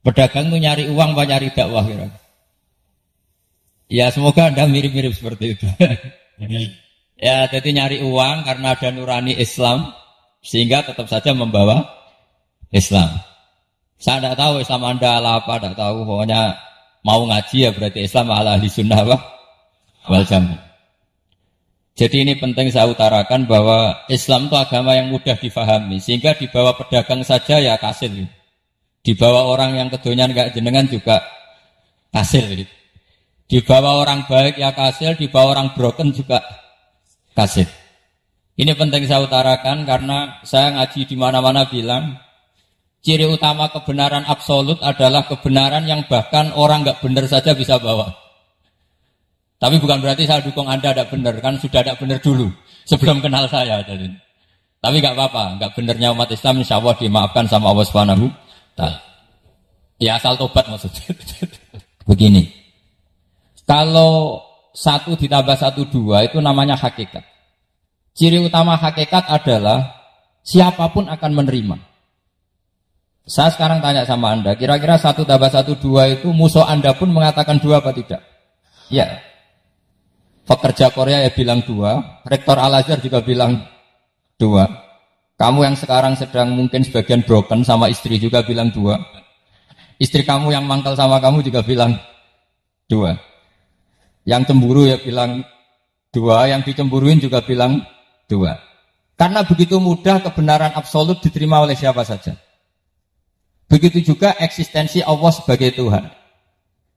Pedagang itu nyari uang apa nyari dakwah kira? Ya semoga Anda mirip-mirip seperti itu. Ya jadi nyari uang karena ada nurani Islam sehingga tetap saja membawa Islam. Saya tidak tahu Islam Anda ala apa, tidak tahu. Pokoknya mau ngaji ya berarti Islam ala ahli sunnah wal jamaah. Jadi ini penting saya utarakan bahwa Islam itu agama yang mudah difahami. Sehingga dibawa pedagang saja ya kasil. Dibawa orang yang kedonyan kayak jenengan juga kasil. Dibawa orang baik ya kasil, dibawa orang broken juga kasil. Ini penting saya utarakan karena saya ngaji di mana-mana bilang ciri utama kebenaran absolut adalah kebenaran yang bahkan orang nggak benar saja bisa bawa. Tapi bukan berarti saya dukung Anda tidak benar, kan sudah tidak benar dulu sebelum kenal saya. Tapi nggak apa-apa, nggak benarnya umat Islam insya Allah dimaafkan sama Allah Subhanahu Ta'ala. Ya asal tobat maksudnya. Begini, kalau 1 ditambah 1 2 itu namanya hakikat. Ciri utama hakikat adalah siapapun akan menerima. Saya sekarang tanya sama Anda, kira-kira 1 tambah 1 2 itu musuh Anda pun mengatakan 2 apa tidak? Ya. Pekerja Korea ya bilang 2, rektor Al-Azhar juga bilang 2. Kamu yang sekarang sedang mungkin sebagian broken sama istri juga bilang 2. Istri kamu yang mangkal sama kamu juga bilang 2. Yang cemburu ya bilang 2, yang dicemburuin juga bilang 2. Karena begitu mudah kebenaran absolut diterima oleh siapa saja. Begitu juga eksistensi Allah sebagai Tuhan.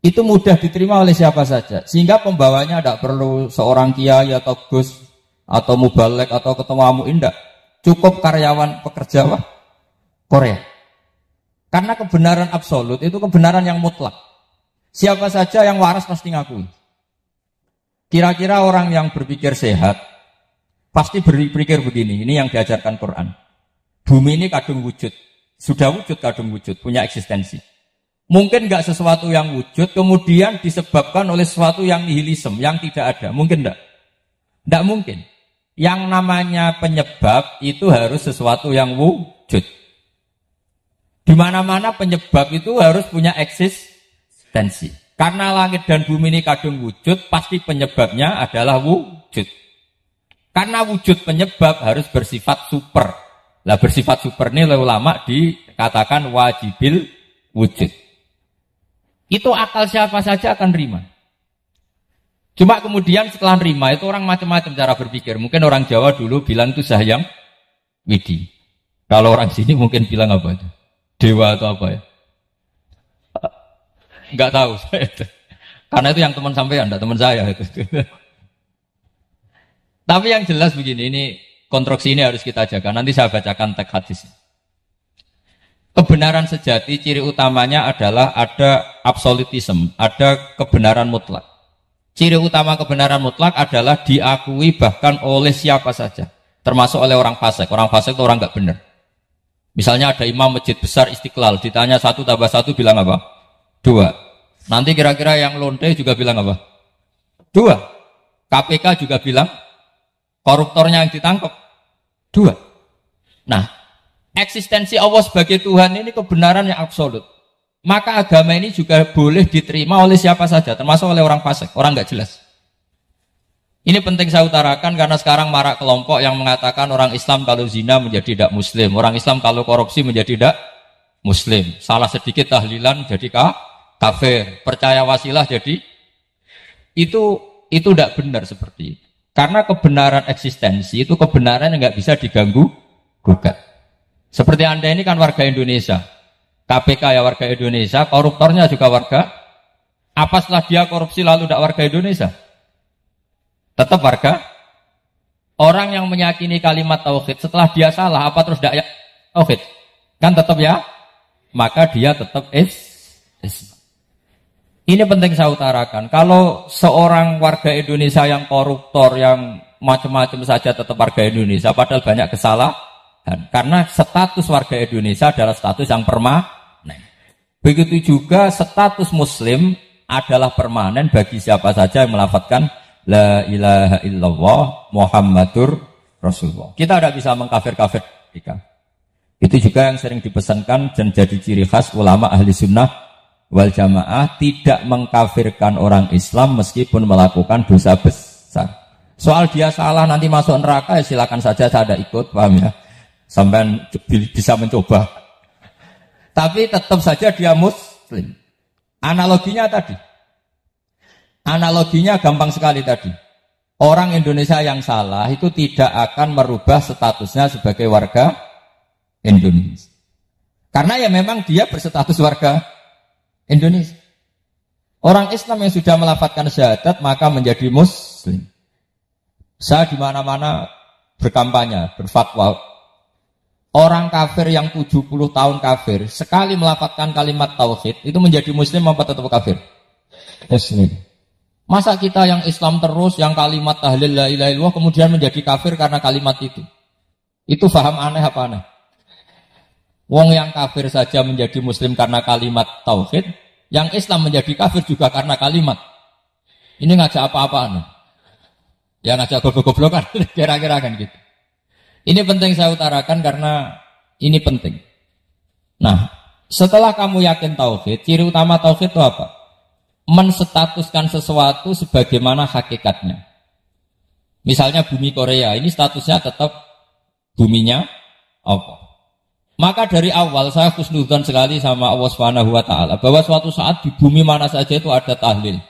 Itu mudah diterima oleh siapa saja. Sehingga pembawanya tidak perlu seorang kiai atau gus atau mubalek atau ketua mu'in. Cukup karyawan pekerja Korea. Karena kebenaran absolut itu kebenaran yang mutlak. Siapa saja yang waras pasti ngakui. Kira-kira orang yang berpikir sehat pasti berpikir begini. Ini yang diajarkan Quran. Bumi ini kadung wujud. Sudah wujud kadung wujud. Punya eksistensi. Mungkin enggak sesuatu yang wujud, kemudian disebabkan oleh sesuatu yang nihilisme, yang tidak ada. Mungkin enggak? Enggak mungkin. Yang namanya penyebab itu harus sesuatu yang wujud. Di mana-mana penyebab itu harus punya eksistensi. Karena langit dan bumi ini kadung wujud, pasti penyebabnya adalah wujud. Karena wujud penyebab harus bersifat super. Lah bersifat super ini oleh ulama dikatakan wajibil wujud. Itu akal siapa saja akan terima. Cuma kemudian setelah terima itu orang macam-macam cara berpikir. Mungkin orang Jawa dulu bilang itu Sahyang Widi. Kalau orang sini mungkin bilang apa itu? Dewa atau apa ya? Enggak tahu saya. Karena itu yang teman sampean, enggak teman saya itu. Tapi yang jelas begini, ini konstruksi ini harus kita jaga. Nanti saya bacakan teks hadisnya. Kebenaran sejati ciri utamanya adalah ada absolutisme, ada kebenaran mutlak. Ciri utama kebenaran mutlak adalah diakui bahkan oleh siapa saja, termasuk oleh orang fasik. Orang fasik itu orang nggak benar. Misalnya ada imam masjid besar Istiqlal, ditanya 1 tambah 1 bilang apa? 2. Nanti kira-kira yang lonte juga bilang apa? 2. KPK juga bilang koruptornya yang ditangkap 2. Nah, eksistensi Allah sebagai Tuhan ini kebenaran yang absolut. Maka agama ini juga boleh diterima oleh siapa saja, termasuk oleh orang fasik, orang nggak jelas. Ini penting saya utarakan karena sekarang marak kelompok yang mengatakan orang Islam kalau zina menjadi tidak muslim, orang Islam kalau korupsi menjadi tidak muslim. Salah sedikit tahlilan jadi kafir, percaya wasilah jadi itu tidak benar seperti itu. Karena kebenaran eksistensi itu kebenaran yang nggak bisa diganggu gugat. Seperti Anda ini kan warga Indonesia. KPK ya warga Indonesia, koruptornya juga warga. Apa setelah dia korupsi lalu tidak warga Indonesia? Tetap warga. Orang yang meyakini kalimat tauhid setelah dia salah, apa terus tidak tauhid? Kan tetap ya? Maka dia tetap Ini penting saya utarakan. Kalau seorang warga Indonesia yang koruptor, yang macam-macam saja tetap warga Indonesia, padahal banyak kesalahan. Karena status warga Indonesia adalah status yang permanen. Begitu juga status muslim adalah permanen bagi siapa saja yang melafadzkan la ilaha illallah Muhammadur Rasulullah. Kita tidak bisa mengkafir-kafir. Itu juga yang sering dipesankan dan jadi ciri khas ulama ahli sunnah wal jamaah, tidak mengkafirkan orang Islam meskipun melakukan dosa besar. Soal dia salah nanti masuk neraka ya silakan saja, saya ada ikut, paham ya? Sampai bisa mencoba. Tapi tetap saja dia muslim. Analoginya tadi. Analoginya gampang sekali tadi. Orang Indonesia yang salah itu tidak akan merubah statusnya sebagai warga Indonesia. Karena ya memang dia berstatus warga Indonesia. Orang Islam yang sudah melafadzkan syahadat maka menjadi muslim. Saya di mana-mana berkampanye, berfatwa. Orang kafir yang 70 tahun kafir, sekali melafadzkan kalimat tauhid, itu menjadi muslim apa tetap kafir? Muslim. Masa kita yang Islam terus, yang kalimat tahlil la ilaha illallah kemudian menjadi kafir karena kalimat itu? Itu paham aneh apa aneh? Wong yang kafir saja menjadi muslim karena kalimat tauhid, yang Islam menjadi kafir juga karena kalimat. Ini ngajak apa-apaan? Ya ngajak goblok-goblokan, kira-kira kan gitu. Ini penting saya utarakan karena ini penting. Nah, setelah kamu yakin tauhid, ciri utama tauhid itu apa? Menstatuskan sesuatu sebagaimana hakikatnya. Misalnya bumi Korea, ini statusnya tetap buminya Allah. Maka dari awal saya husnudzon sekali sama Allah Subhanahu wa taala bahwa suatu saat di bumi mana saja itu ada tahlil.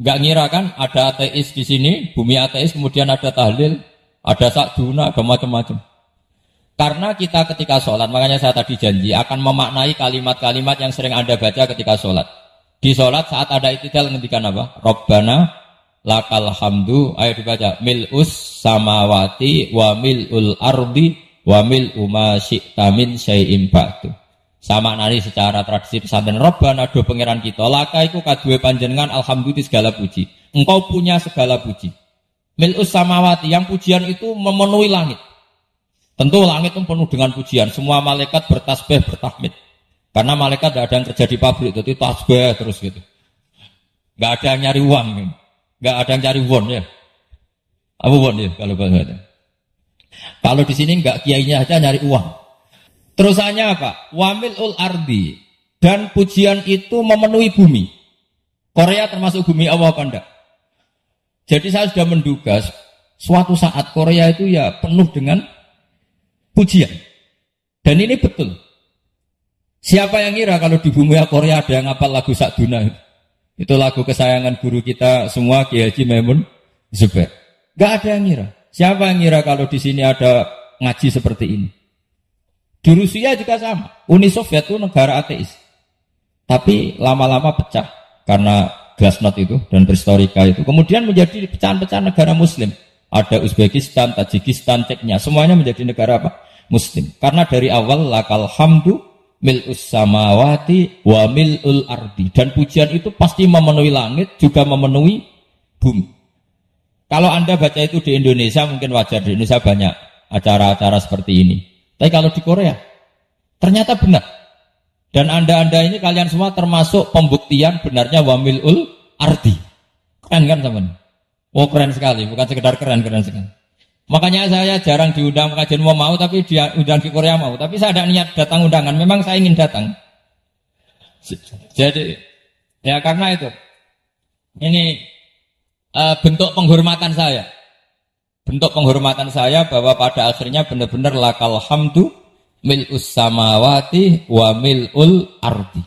Enggak ngira kan ada ateis di sini, bumi ateis kemudian ada tahlil, ada sakduna, ada macam-macam. Karena kita ketika sholat, makanya saya tadi janji akan memaknai kalimat-kalimat yang sering Anda baca ketika sholat. Di sholat saat ada i'tidal ngendikan apa? Rabbana lakal hamdu, ayo dibaca mil'us samawati wa mil'ul ardi wa mil'u ma syi'ta min syai'in ba'du. Sama nari secara tradisi pesantren, Rabbana do pangeran kita, laka iku kaduwe panjenengan alhamdulillah segala puji. Engkau punya segala puji. Mil'us samawati, yang pujian itu memenuhi langit. Tentu langit itu penuh dengan pujian, semua malaikat bertasbih bertahmid. Karena malaikat tidak ada yang kerja di pabrik, jadi tasbih terus gitu. Nggak ada yang nyari uang, nggak ada yang cari won ya. Apa won ya kalau bahasa? Kalau di sini nggak kiainya aja nyari uang. Terusannya apa? Wamilul ardi, dan pujian itu memenuhi bumi. Korea termasuk bumi Allah apa enggak? Jadi saya sudah menduga suatu saat Korea itu ya penuh dengan pujian. Dan ini betul. Siapa yang ngira kalau di bumi Korea ada yang ngapal lagu Sakduna? Itu lagu kesayangan guru kita semua, Kiai Haji Maimun Zubair. Gak ada yang ngira. Siapa yang ngira kalau di sini ada ngaji seperti ini? Di Rusia juga sama. Uni Soviet itu negara ateis. Tapi lama-lama pecah karena glasnost itu dan perestorika itu. Kemudian menjadi pecahan-pecahan negara Muslim. Ada Uzbekistan, Tajikistan, Ceknya. Semuanya menjadi negara apa? Muslim. Karena dari awal lakal hamdu mil'us samawati wa mil'ul ardi, dan pujian itu pasti memenuhi langit juga memenuhi bumi. Kalau Anda baca itu di Indonesia mungkin wajar, di Indonesia banyak acara-acara seperti ini. Tapi kalau di Korea ternyata benar. Dan Anda ini kalian semua termasuk pembuktian benarnya wa mil'ul ardi. Keren kan teman? Oh keren sekali, bukan sekedar keren sekali. Makanya saya jarang diundang kajian mau tapi diundang di Korea mau. Tapi saya ada niat datang undangan. Memang saya ingin datang. Jadi ya karena itu. Ini bentuk penghormatan saya. Bentuk penghormatan saya bahwa pada akhirnya benar-benar lakal hamdu mil'us samawati wa mil'ul ardi.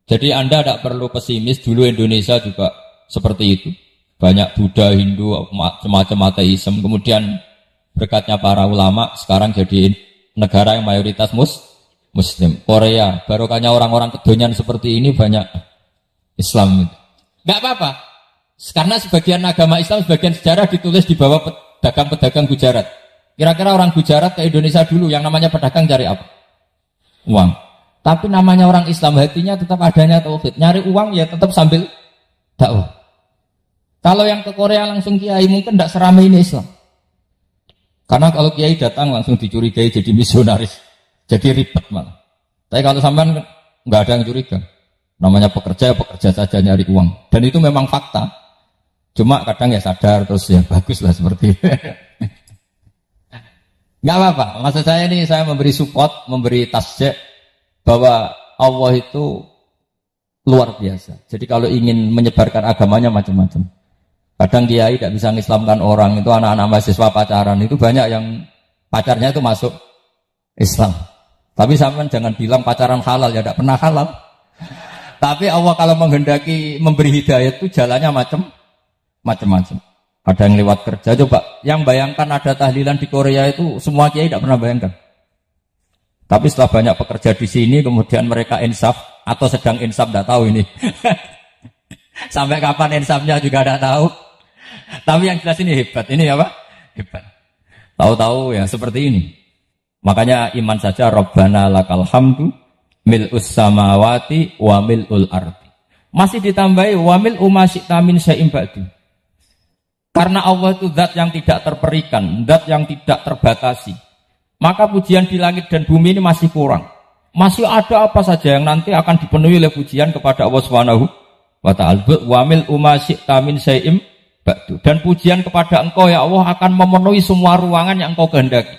Jadi Anda tidak perlu pesimis. Dulu Indonesia juga seperti itu. Banyak Buddha, Hindu, semacam ateisme. Kemudian berkatnya para ulama sekarang jadi negara yang mayoritas Muslim. Korea, barokahnya orang-orang kedonyan seperti ini banyak Islam. Gak apa-apa. Karena sebagian agama Islam, sebagian sejarah ditulis di bawah pedagang-pedagang Gujarat. Kira-kira orang Gujarat ke Indonesia dulu yang namanya pedagang cari apa? Uang. Tapi namanya orang Islam, hatinya tetap adanya tauhid. Nyari uang ya tetap sambil dakwah. Kalau yang ke Korea langsung kiai mungkin tidak seramai ini Islam. Karena kalau kiai datang langsung dicurigai jadi misionaris, jadi ribet malah. Tapi kalau sampean nggak ada yang curiga, namanya pekerja saja nyari uang. Dan itu memang fakta. Cuma kadang ya sadar terus ya bagus lah seperti itu. Nggak apa-apa. Maksud saya ini saya memberi support, memberi tasjek bahwa Allah itu luar biasa. Jadi kalau ingin menyebarkan agamanya macam-macam. Kadang kiai tidak bisa mengislamkan orang, itu anak-anak mahasiswa pacaran, itu banyak yang pacarnya itu masuk Islam. Tapi sampean jangan bilang pacaran halal, ya tidak pernah halal. Tapi Allah kalau menghendaki memberi hidayah itu jalannya macam-macam. Ada yang lewat kerja, coba yang bayangkan ada tahlilan di Korea itu semua kiai tidak pernah bayangkan. Tapi setelah banyak pekerja di sini, kemudian mereka insaf atau sedang insaf, tidak tahu ini. Sampai kapan insafnya juga tidak tahu. Tapi yang jelas ini hebat. Ini apa? Hebat. Tahu-tahu ya seperti ini. Makanya iman saja Rabbana lakal hamdu mil'us samawati wa mil'ul ardi. Masih ditambahi wa mil'u ma syi'ta min syai'in ba'du. Karena Allah itu zat yang tidak terperikan, zat yang tidak terbatasi. Maka pujian di langit dan bumi ini masih kurang. Masih ada apa saja yang nanti akan dipenuhi oleh pujian kepada Allah Subhanahu wa ta'ala. Wa mil'u ma syi'ta min syai'in ba'du. Dan pujian kepada Engkau ya Allah akan memenuhi semua ruangan yang Engkau kehendaki.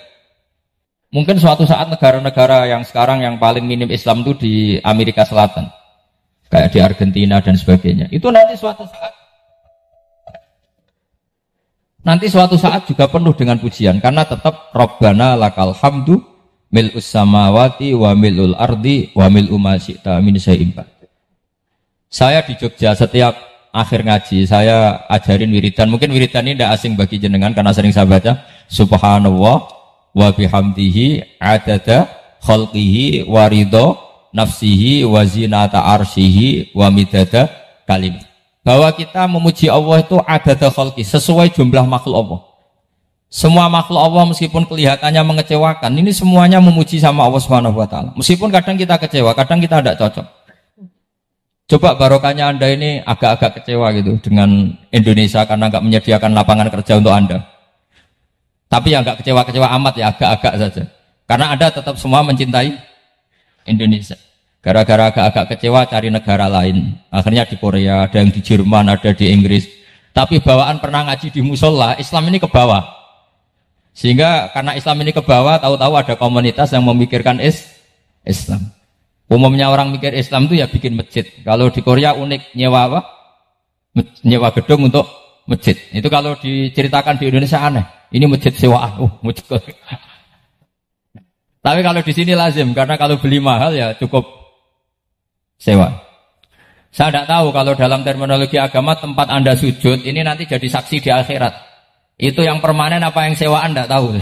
Mungkin suatu saat negara-negara yang sekarang yang paling minim Islam itu di Amerika Selatan. Kayak di Argentina dan sebagainya. Itu nanti suatu saat juga penuh dengan pujian. Karena tetap Rabbana lakal hamdu mil'us samawati wa mil'ul ardi wa mil'u ma syi'ta min syai'in ba'du. Saya di Jogja setiap akhir ngaji saya ajarin wiridan. Mungkin wiridan ini tidak asing bagi jenengan karena sering saya baca. Subhanallah wa bihamdihi adada khalqihi wa ridho nafsihi wa zinata arsyihi wa midada kalim. Bahwa kita memuji Allah itu adada khalqi, sesuai jumlah makhluk Allah. Semua makhluk Allah meskipun kelihatannya mengecewakan, ini semuanya memuji sama Allah Subhanahu wa taala. Meskipun kadang kita kecewa, kadang kita tidak cocok. Coba barokahnya Anda ini agak-agak kecewa gitu dengan Indonesia karena enggak menyediakan lapangan kerja untuk Anda. Tapi ya enggak kecewa-kecewa amat ya, agak-agak saja. Karena Anda tetap semua mencintai Indonesia. Gara-gara agak-agak kecewa cari negara lain. Akhirnya di Korea, ada yang di Jerman, ada di Inggris. Tapi bawaan pernah ngaji di musola, Islam ini ke bawah. Sehingga karena Islam ini ke bawah, tahu-tahu ada komunitas yang memikirkan Islam. Umumnya orang mikir Islam itu ya bikin masjid. Kalau di Korea unik, nyewa apa? Nyewa gedung untuk masjid. Itu kalau diceritakan di Indonesia aneh. Ini masjid sewaan. Masjid. Tapi kalau di sini lazim, karena kalau beli mahal ya cukup sewa. Saya tidak tahu kalau dalam terminologi agama tempat Anda sujud ini nanti jadi saksi di akhirat. Itu yang permanen apa yang sewaan tidak tahu.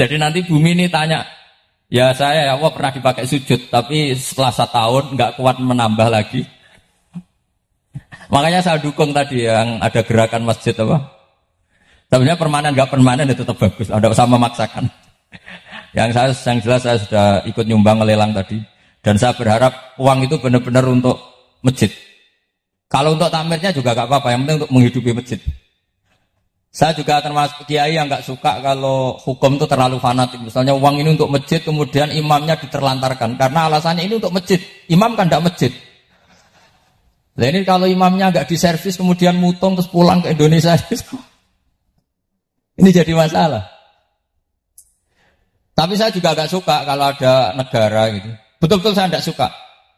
Jadi nanti bumi ini tanya, ya saya ya Allah pernah dipakai sujud, tapi setelah 1 tahun nggak kuat menambah lagi. Makanya saya dukung tadi yang ada gerakan masjid apa. Sebenarnya permanen nggak permanen itu tetap bagus, ada sama memaksakan. Yang jelas saya sudah ikut nyumbang lelang tadi, dan saya berharap uang itu benar-benar untuk masjid. Kalau untuk tamirnya juga nggak apa-apa, yang penting untuk menghidupi masjid. Saya juga termasuk kiai yang nggak suka kalau hukum itu terlalu fanatik. Misalnya uang ini untuk masjid, kemudian imamnya diterlantarkan karena alasannya ini untuk masjid. Imam kan tidak masjid. Nah ini kalau imamnya nggak diservis kemudian mutung terus pulang ke Indonesia, ini jadi masalah. Tapi saya juga nggak suka kalau ada negara gitu. Betul-betul saya tidak suka.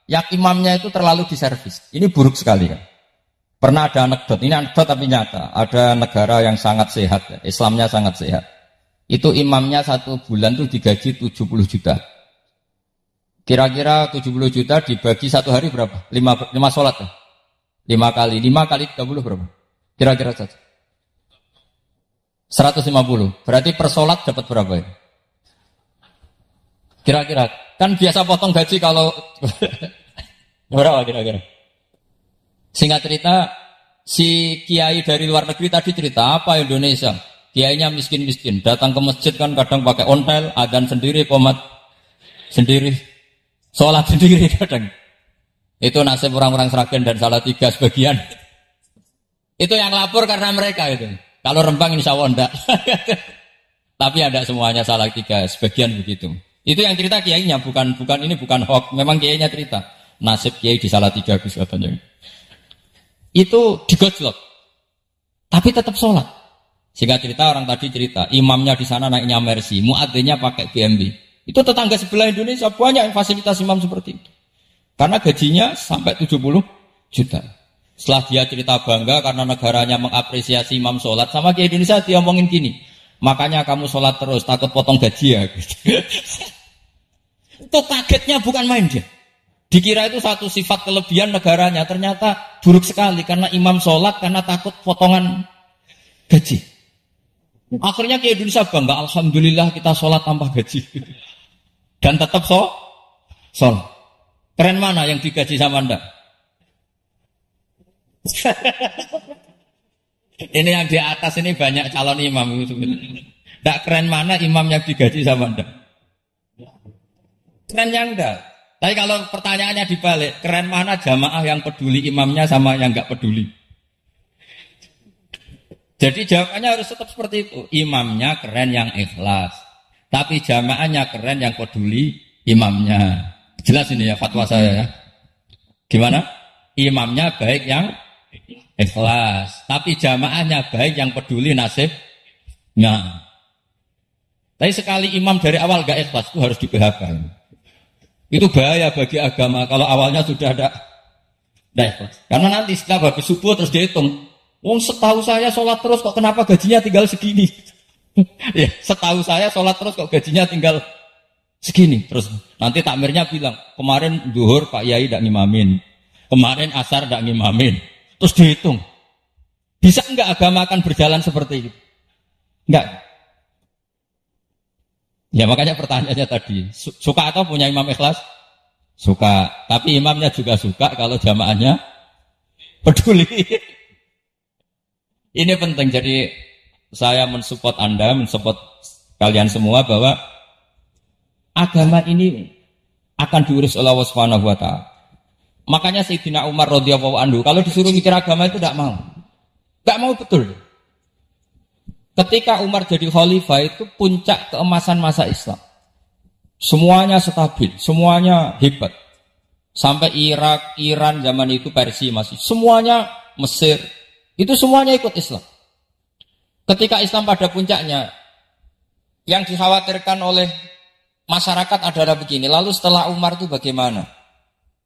Yang imamnya itu terlalu diservis. Ini buruk sekali kan. Pernah ada anekdot, ini anekdot tapi nyata. Ada negara yang sangat sehat, Islamnya sangat sehat. Itu imamnya 1 bulan tuh digaji 70 juta. Kira-kira 70 juta dibagi 1 hari berapa? 5 sholat ya? 5 kali 30 berapa? Kira-kira saja. 150. Berarti per sholat dapat berapa ya? Kira-kira. Kan biasa potong gaji kalau berapa kira-kira? Singkat cerita, si kiai dari luar negeri tadi cerita apa Indonesia? Kiainya miskin-miskin, datang ke masjid kan kadang pakai ontel, adzan sendiri, qomat sendiri, sholat sendiri kadang. Itu nasib orang-orang Sragen dan Salatiga sebagian. Itu yang lapor karena mereka itu. Kalau Rembang insya Allah enggak. Tapi ada semuanya Salatiga, sebagian begitu. Itu yang cerita kiainya, bukan ini bukan hoax, memang kiainya cerita. Nasib kiai di Salatiga katanya. Itu digojlok. Tapi tetap sholat. Singkat cerita orang tadi cerita, imamnya di sana naiknya Mercy, muadzinnya pakai BMW. Itu tetangga sebelah Indonesia banyak yang fasilitas imam seperti itu. Karena gajinya sampai 70 juta. Setelah dia cerita bangga karena negaranya mengapresiasi imam sholat, sama di Indonesia dia omongin gini, makanya kamu sholat terus, takut potong gaji ya. Itu kagetnya bukan main dia. Dikira itu satu sifat kelebihan negaranya, ternyata buruk sekali karena imam sholat karena takut potongan gaji. Akhirnya ke Indonesia bangga, alhamdulillah kita sholat tanpa gaji. Dan tetap sholat. Keren mana yang digaji sama Anda? Ini yang di atas ini banyak calon imam. Tidak keren mana imam yang digaji sama Anda? Keren yang enggak. Tapi kalau pertanyaannya dibalik, keren mana jamaah yang peduli imamnya sama yang enggak peduli? Jadi jawabannya harus tetap seperti itu. Imamnya keren yang ikhlas. Tapi jamaahnya keren yang peduli imamnya. Jelas ini ya fatwa saya ya. Gimana? Imamnya baik yang ikhlas. Tapi jamaahnya baik yang peduli nasibnya. Tapi sekali imam dari awal gak ikhlas itu harus di-PHK. Itu bahaya bagi agama kalau awalnya sudah ada ikhlas. Karena nanti setelah habis subuh terus dihitung. Setahu saya sholat terus kok kenapa gajinya tinggal segini? Ya, setahu saya sholat terus kok gajinya tinggal segini. Terus nanti takmirnya bilang, kemarin zuhur Pak Yai tidak ngimamin, kemarin asar tidak ngimamin. Terus dihitung, bisa enggak agama akan berjalan seperti itu? Enggak. Ya makanya pertanyaannya tadi, suka atau punya imam ikhlas? Suka. Tapi imamnya juga suka kalau jamaahnya peduli. Ini penting, jadi saya mensupport Anda, mensupport kalian semua bahwa agama ini akan diurus oleh Allah Subhanahu wa taala. Makanya Sayyidina Umar radhiyallahu anhu kalau disuruh mikir agama itu tidak mau. Tidak mau betul. Ketika Umar jadi khalifah itu puncak keemasan masa Islam. Semuanya stabil, semuanya hebat. Sampai Irak, Iran zaman itu Persia masih. Semuanya Mesir. Itu semuanya ikut Islam. Ketika Islam pada puncaknya, yang dikhawatirkan oleh masyarakat adalah begini. Lalu setelah Umar itu bagaimana?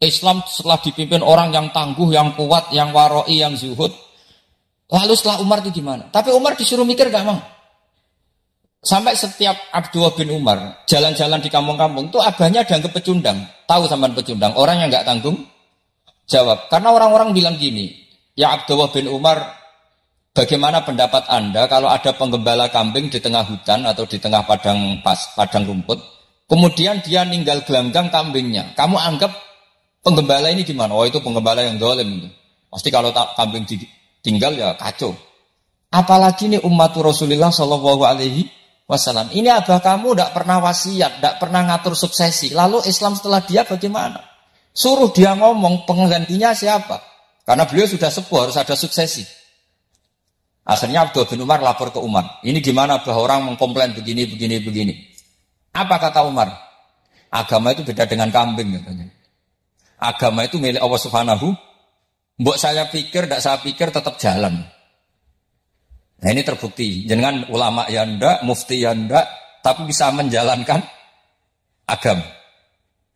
Islam setelah dipimpin orang yang tangguh, yang kuat, yang waroi, yang zuhud. Lalu setelah Umar itu gimana? Tapi Umar disuruh mikir gak mau. Sampai setiap Abdullah bin Umar jalan-jalan di kampung-kampung itu abahnya dianggap pecundang. Tahu sampean pecundang? Orang yang gak tanggung jawab. Karena orang-orang bilang gini, ya Abdullah bin Umar, bagaimana pendapat Anda kalau ada penggembala kambing di tengah hutan atau di tengah padang rumput, kemudian dia ninggal gelanggang kambingnya. Kamu anggap penggembala ini gimana? Oh itu penggembala yang zalim. Pasti kalau kambing tinggal ya kacau. Apalagi ini umat Rasulullah Shallallahu Alaihi Wasallam. Ini abah kamu tidak pernah wasiat, tidak pernah ngatur suksesi. Lalu Islam setelah dia bagaimana? Suruh dia ngomong penggantinya siapa? Karena beliau sudah sepuh, harus ada suksesi. Akhirnya Abdullah bin Umar lapor ke Umar. Ini gimana bahwa orang mengkomplain begini. Apa kata Umar? Agama itu beda dengan kambing katanya. Agama itu milik Allah Subhanahu. Mbok saya pikir, tidak saya pikir tetap jalan. Nah ini terbukti. Jangan ulama ya ndak, mufti ya ndak, tapi bisa menjalankan agama.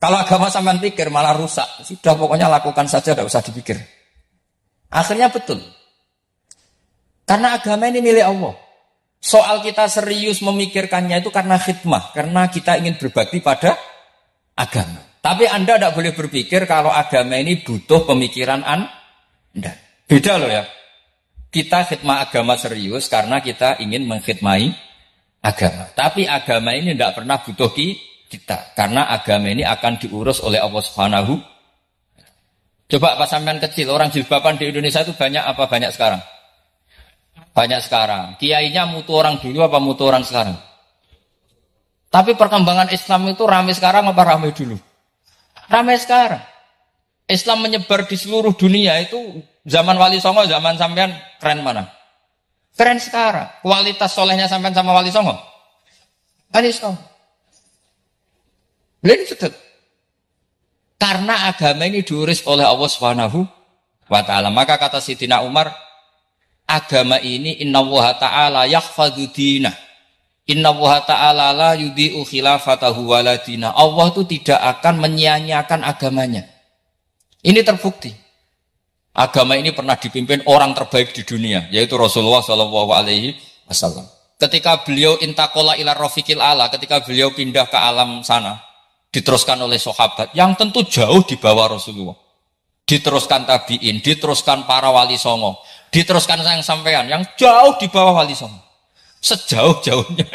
Kalau agama sampean pikir malah rusak. Sudah pokoknya lakukan saja, tidak usah dipikir. Akhirnya betul. Karena agama ini milik Allah. Soal kita serius memikirkannya itu karena khidmah. Karena kita ingin berbakti pada agama. Tapi Anda tidak boleh berpikir kalau agama ini butuh pemikiran Anda. Beda loh ya. Kita khidmah agama serius karena kita ingin mengkhidmai agama. Tapi agama ini tidak pernah butuh kita. Karena agama ini akan diurus oleh Allah Subhanahu. Coba pas sampean kecil, orang jilbaban di Indonesia itu banyak apa banyak sekarang? Banyak sekarang. Kiainya mutu orang dulu apa mutu orang sekarang? Tapi perkembangan Islam itu ramai sekarang apa ramai dulu? Ramai sekarang. Islam menyebar di seluruh dunia itu zaman Wali Songo, zaman sampean keren mana? Keren sekarang. Kualitas solehnya sampean sama Wali Songo? Wali Songo. Beliau sudut. Karena agama ini diurus oleh Allah Subhanahu wa taala. Maka kata Sayyidina Umar, agama ini innallaha ta'ala yahfadzu dinah. Innallaha ta'ala la yudhi'u khilafatahu waladina. Allah itu tidak akan menyia-nyiakan agamanya. Ini terbukti. Agama ini pernah dipimpin orang terbaik di dunia, yaitu Rasulullah Shallallahu Alaihi Wasallam. Ketika beliau intakola ila rafiqil ala, ketika beliau pindah ke alam sana, diteruskan oleh sahabat yang tentu jauh di bawah Rasulullah. Diteruskan tabi'in, diteruskan para wali songo, diteruskan sayang sampean yang jauh di bawah wali songo. Sejauh-jauhnya.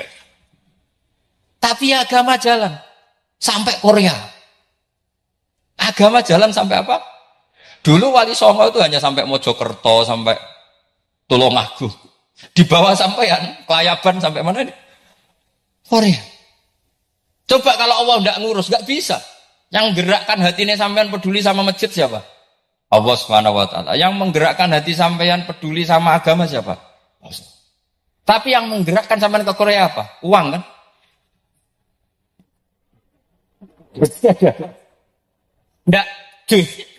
Tapi agama jalan sampai Korea. Agama jalan sampai apa? Dulu wali songo itu hanya sampai Mojokerto, sampai Tulungagung. Di bawah sampean, Kelayaban sampai mana ini? Korea. Coba kalau Allah tidak ngurus, nggak bisa. Yang menggerakkan hatinya sampean peduli sama masjid siapa? Allah Subhanahu Wa Taala. Yang menggerakkan hati sampean peduli sama agama siapa? Allah. Tapi yang menggerakkan sampean ke Korea apa? Uang kan? Enggak,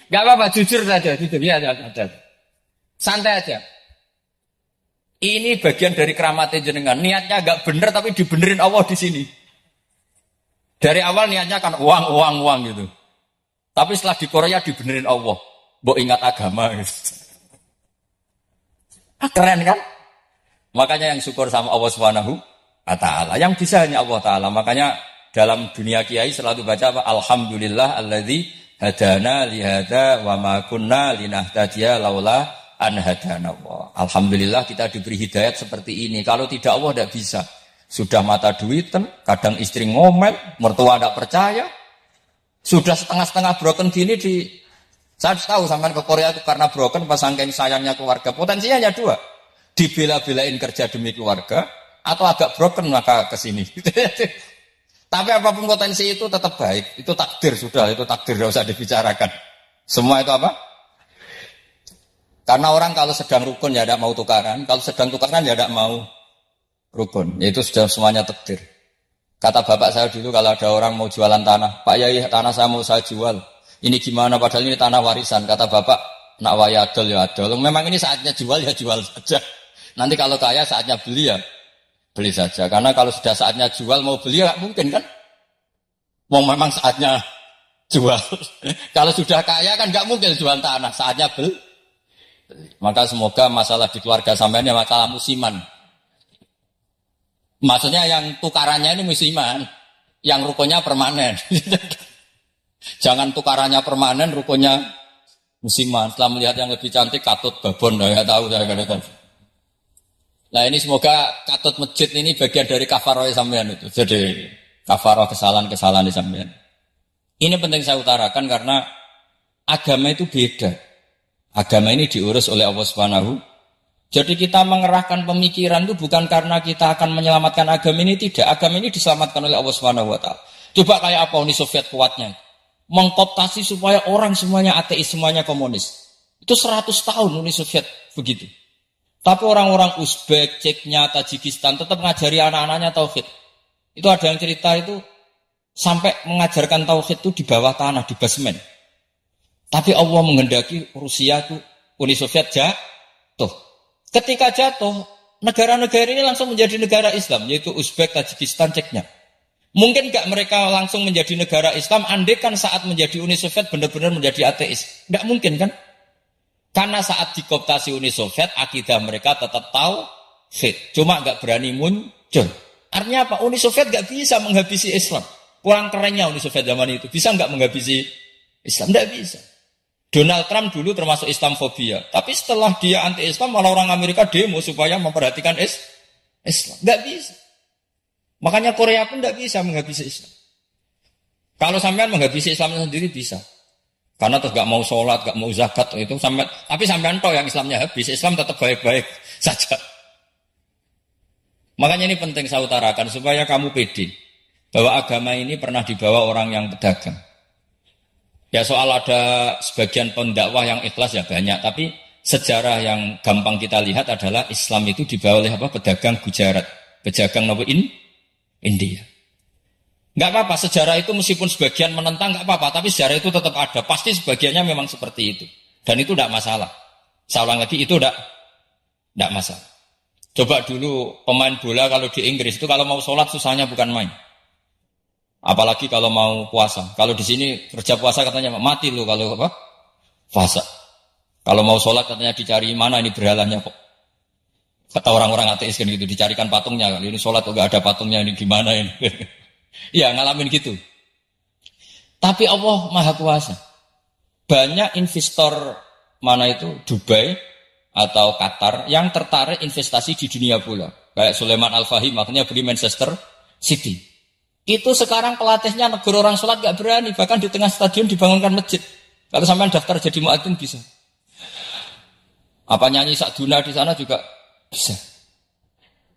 enggak apa-apa, jujur saja, jujur ya, ada. Santai aja. Ini bagian dari keramatnya jenengan. Niatnya agak bener tapi dibenerin Allah di sini. Dari awal niatnya kan uang gitu. Tapi setelah di Korea dibenerin Allah. Mbok ingat agama gitu. Keren kan? Makanya yang syukur sama Allah Subhanahu wa Ta'ala. Yang bisa hanya Allah Ta'ala. Makanya dalam dunia kiai selalu baca apa? Alhamdulillah alladzi hadana lihada wa ma kunna linahtadiya laula an hadana Allah. Alhamdulillah kita diberi hidayat seperti ini. Kalau tidak Allah tidak bisa. Sudah mata duitan, kadang istri ngomel, mertua tidak percaya. Sudah setengah-setengah broken gini saya tahu sampai ke Korea itu karena broken pas saking sayangnya keluarga. Potensinya hanya dua. Dibela-belain kerja demi keluarga atau agak broken maka ke sini. Tapi apapun potensi itu tetap baik. Itu takdir sudah, itu takdir tidak usah dibicarakan. Semua itu apa? Karena orang kalau sedang rukun ya tidak mau tukaran, kalau sedang tukaran ya tidak mau rukun. Itu sudah semuanya takdir. Kata bapak saya dulu kalau ada orang mau jualan tanah, Pak Yai tanah saya mau saya jual. Ini gimana padahal ini tanah warisan. Kata bapak, nak waya adol ya adol. Memang ini saatnya jual ya jual saja. Nanti kalau kaya saatnya beli ya beli saja. Karena kalau sudah saatnya jual mau beli ya mungkin kan. Mau memang saatnya jual. Kalau sudah kaya kan nggak mungkin jual tanah. Saatnya beli. Maka semoga masalah di keluarga sampean ya masalah musiman. Maksudnya yang tukarannya ini musiman. Yang rukunnya permanen. Jangan tukarannya permanen, rukunnya musiman. Setelah melihat yang lebih cantik katut babon. Nggak tahu saya katakan. Nah ini semoga katut masjid ini bagian dari kafaroh sampean itu. Jadi kafaroh kesalahan-kesalahan di sampean. Ini penting saya utarakan karena agama itu beda. Agama ini diurus oleh Allah Subhanahu. Jadi kita mengerahkan pemikiran itu bukan karena kita akan menyelamatkan agama ini, tidak. Agama ini diselamatkan oleh Allah Subhanahu wa Ta'ala. Coba kayak apa Uni Soviet kuatnya. Mengkooptasi supaya orang semuanya ateis, semuanya komunis. Itu 100 tahun Uni Soviet begitu. Tapi orang-orang Uzbek, Ceknya, Tajikistan tetap mengajari anak-anaknya tauhid. Itu ada yang cerita itu sampai mengajarkan tauhid itu di bawah tanah, di basement. Tapi Allah menghendaki Rusia itu Uni Soviet jatuh. Ketika jatuh, negara-negara ini langsung menjadi negara Islam, yaitu Uzbek, Tajikistan, Ceknya. Mungkin enggak mereka langsung menjadi negara Islam, andai kan saat menjadi Uni Soviet benar-benar menjadi ateis. Enggak mungkin kan? Karena saat dikooptasi Uni Soviet, akidah mereka tetap tauhid. Cuma enggak berani muncul. Artinya apa? Uni Soviet enggak bisa menghabisi Islam. Kurang kerennya Uni Soviet zaman itu. Bisa enggak menghabisi Islam? Enggak bisa. Donald Trump dulu termasuk Islamfobia. Tapi setelah dia anti-Islam, malah orang Amerika demo supaya memperhatikan Islam. Enggak bisa. Makanya Korea pun tidak bisa menghabisi Islam. Kalau sampean menghabisi Islam sendiri bisa. Karena terus gak mau sholat, gak mau zakat itu sampai. Tapi sampean toh yang Islamnya habis, Islam tetap baik-baik saja. Makanya ini penting saya utarakan supaya kamu pede bahwa agama ini pernah dibawa orang yang pedagang. Ya soal ada sebagian pendakwah yang ikhlas ya banyak, tapi sejarah yang gampang kita lihat adalah Islam itu dibawa oleh apa? Pedagang Gujarat, pedagang India. Enggak apa-apa, sejarah itu meskipun sebagian menentang enggak apa-apa, tapi sejarah itu tetap ada. Pasti sebagiannya memang seperti itu. Dan itu enggak masalah. Saya ulang lagi, itu enggak Tidak masalah. Coba dulu pemain bola kalau di Inggris itu kalau mau sholat susahnya bukan main. Apalagi kalau mau puasa. Kalau di sini kerja puasa katanya mati loh kalau apa? Puasa. Kalau mau sholat katanya dicari mana ini berhalanya kok. Kata orang-orang ateis kan gitu, dicarikan patungnya. Kali ini sholat kok gak ada patungnya, ini gimana ini. Iya ngalamin gitu. Tapi Allah Maha Kuasa. Banyak investor mana itu Dubai atau Qatar yang tertarik investasi di dunia bola. Kayak Sulaiman Al-Fahim makanya beli Manchester City. Itu sekarang pelatihnya negara orang sholat gak berani. Bahkan di tengah stadion dibangunkan masjid. Kalau sampai daftar jadi muadzin bisa. Apa nyanyi Sakduna di sana juga bisa.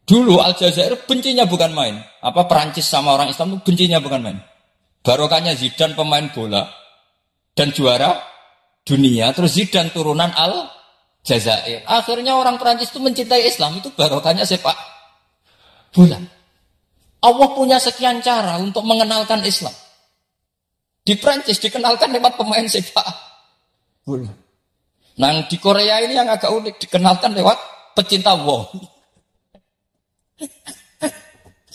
Dulu Aljazair bencinya bukan main. Apa Perancis sama orang Islam itu bencinya bukan main. Barokahnya Zidane pemain bola dan juara dunia. Terus Zidane turunan Aljazair. Akhirnya orang Perancis itu mencintai Islam. Itu barokahnya sepak bola. Allah punya sekian cara untuk mengenalkan Islam. Di Perancis dikenalkan lewat pemain sepak bola. Nah di Korea ini yang agak unik dikenalkan lewat pecinta wow.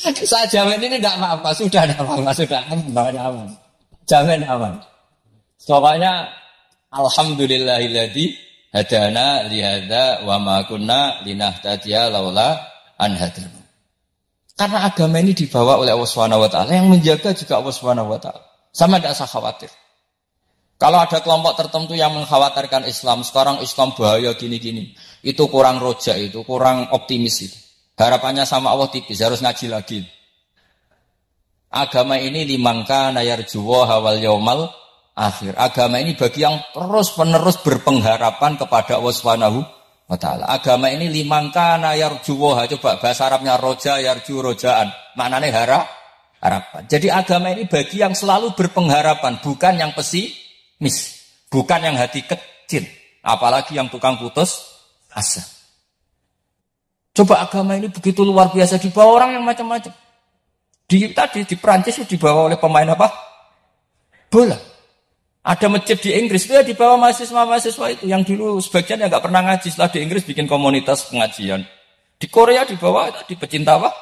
Saya jamin ini tidak apa-apa, sudah tidak apa-apa, sudah aman. Jamin aman. Pokoknya alhamdulillahilladzi hadana lihadza wa ma kunna linahtadiya laula an hadana. Karena agama ini dibawa oleh Allah Subhanahu wa taala, yang menjaga juga Allah Subhanahu wa taala. Sama tidak usah khawatir. Kalau ada kelompok tertentu yang mengkhawatirkan Islam, sekarang Islam bahaya gini-gini, itu kurang rojak, itu kurang optimis itu. Harapannya sama Allah tipis, harus ngaji lagi. Agama ini limangka nayar juwa hawal yaumal akhir. Agama ini bagi yang terus-menerus berpengharapan kepada Allah Subhanahu wa taala. Agama ini limangka nayar juwa, coba bahasa Arabnya roja yarju rojaan. Maknanya harapan. Jadi agama ini bagi yang selalu berpengharapan, bukan yang pesimis, bukan yang hati kecil, apalagi yang tukang putus asa. Coba agama ini begitu luar biasa dibawa orang yang macam-macam. Di Perancis itu dibawa oleh pemain apa? Bola. Ada masjid di Inggris itu ya dibawa mahasiswa-mahasiswa itu yang dulu sebagian yang nggak pernah ngaji, setelah di Inggris bikin komunitas pengajian. Di Korea dibawa di pecinta apa?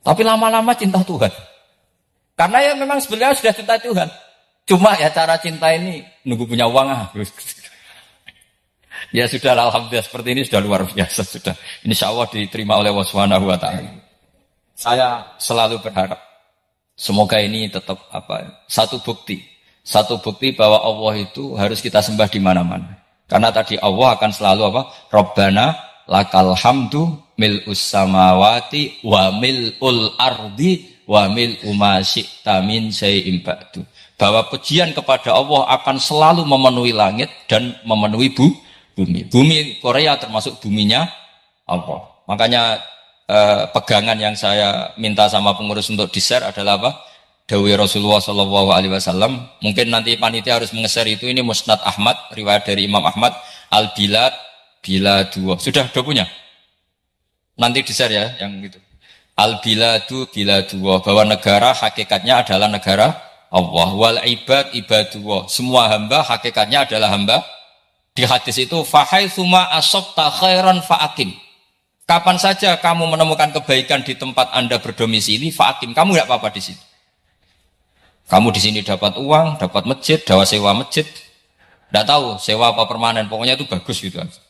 Tapi lama-lama cinta Tuhan. Karena ya memang sebenarnya sudah cinta Tuhan. Cuma ya cara cinta ini nunggu punya uang Ya sudah, alhamdulillah seperti ini sudah luar biasa sudah. Insya Allah diterima oleh Allah Subhanahu wa taala. Saya selalu berharap semoga ini tetap satu bukti bahwa Allah itu harus kita sembah di mana-mana. Karena tadi Allah akan selalu Rabbana lakal hamdu mil'us samawati wa mil'ul ardi wa mil'u ma syi'ta min syai'in ba'du. Bahwa pujian kepada Allah akan selalu memenuhi langit dan memenuhi bumi. Bumi Korea termasuk buminya Allah. Makanya pegangan yang saya minta sama pengurus untuk di-share adalah Dawai Rasulullah Shallallahu Alaihi Wasallam. Mungkin nanti panitia harus mengeser itu. Ini Musnad Ahmad, riwayat dari Imam Ahmad. Al-Bilad Biladullah. Sudah punya? Nanti di-share ya yang itu. Al-Biladu Biladullah. Bahwa negara hakikatnya adalah negara Allah. Wal ibad ibadullah. Semua hamba hakikatnya adalah hamba. Di hadis itu fahaitsuma asabta khairan fa'akim. Kapan saja kamu menemukan kebaikan di tempat Anda berdomisili, fa'akim, kamu enggak apa-apa di sini. Kamu di sini dapat uang, dapat masjid, sewa masjid. Enggak tahu sewa apa permanen, pokoknya itu bagus gitu aja.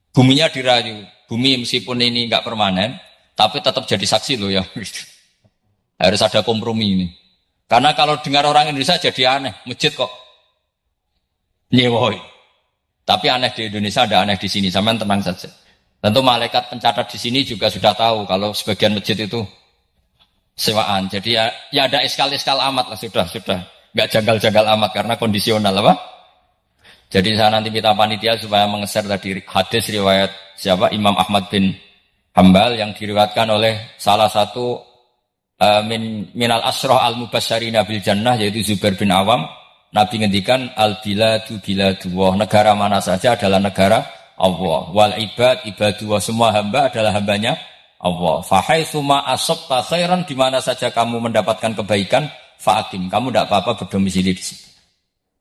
Buminya dirayu. Bumi meskipun ini enggak permanen, tapi tetap jadi saksi loh ya. Harus ada kompromi ini. Karena kalau dengar orang Indonesia jadi aneh, masjid kok nyewoi. Tapi aneh di Indonesia, ada aneh di sini. Sampean tenang saja. Tentu malaikat pencatat di sini juga sudah tahu kalau sebagian masjid itu sewaan. Jadi ya ada eskal-eskal amat lah sudah. Enggak janggal-janggal amat karena kondisional Jadi saya nanti minta panitia supaya mengeser tadi hadis riwayat siapa? Imam Ahmad bin Hambal yang diriwayatkan oleh salah satu minal asroh al-mubasyarina bil jannah yaitu Zubair bin Awam. Nabi ngendikan al-biladu biladullah, negara mana saja adalah negara Allah. Wal ibad ibadullah, semua hamba adalah hambanya Allah. Fa haitsuma asabta khairan, di mana saja kamu mendapatkan kebaikan, fa'akim, kamu tidak apa-apa berdomisili di situ.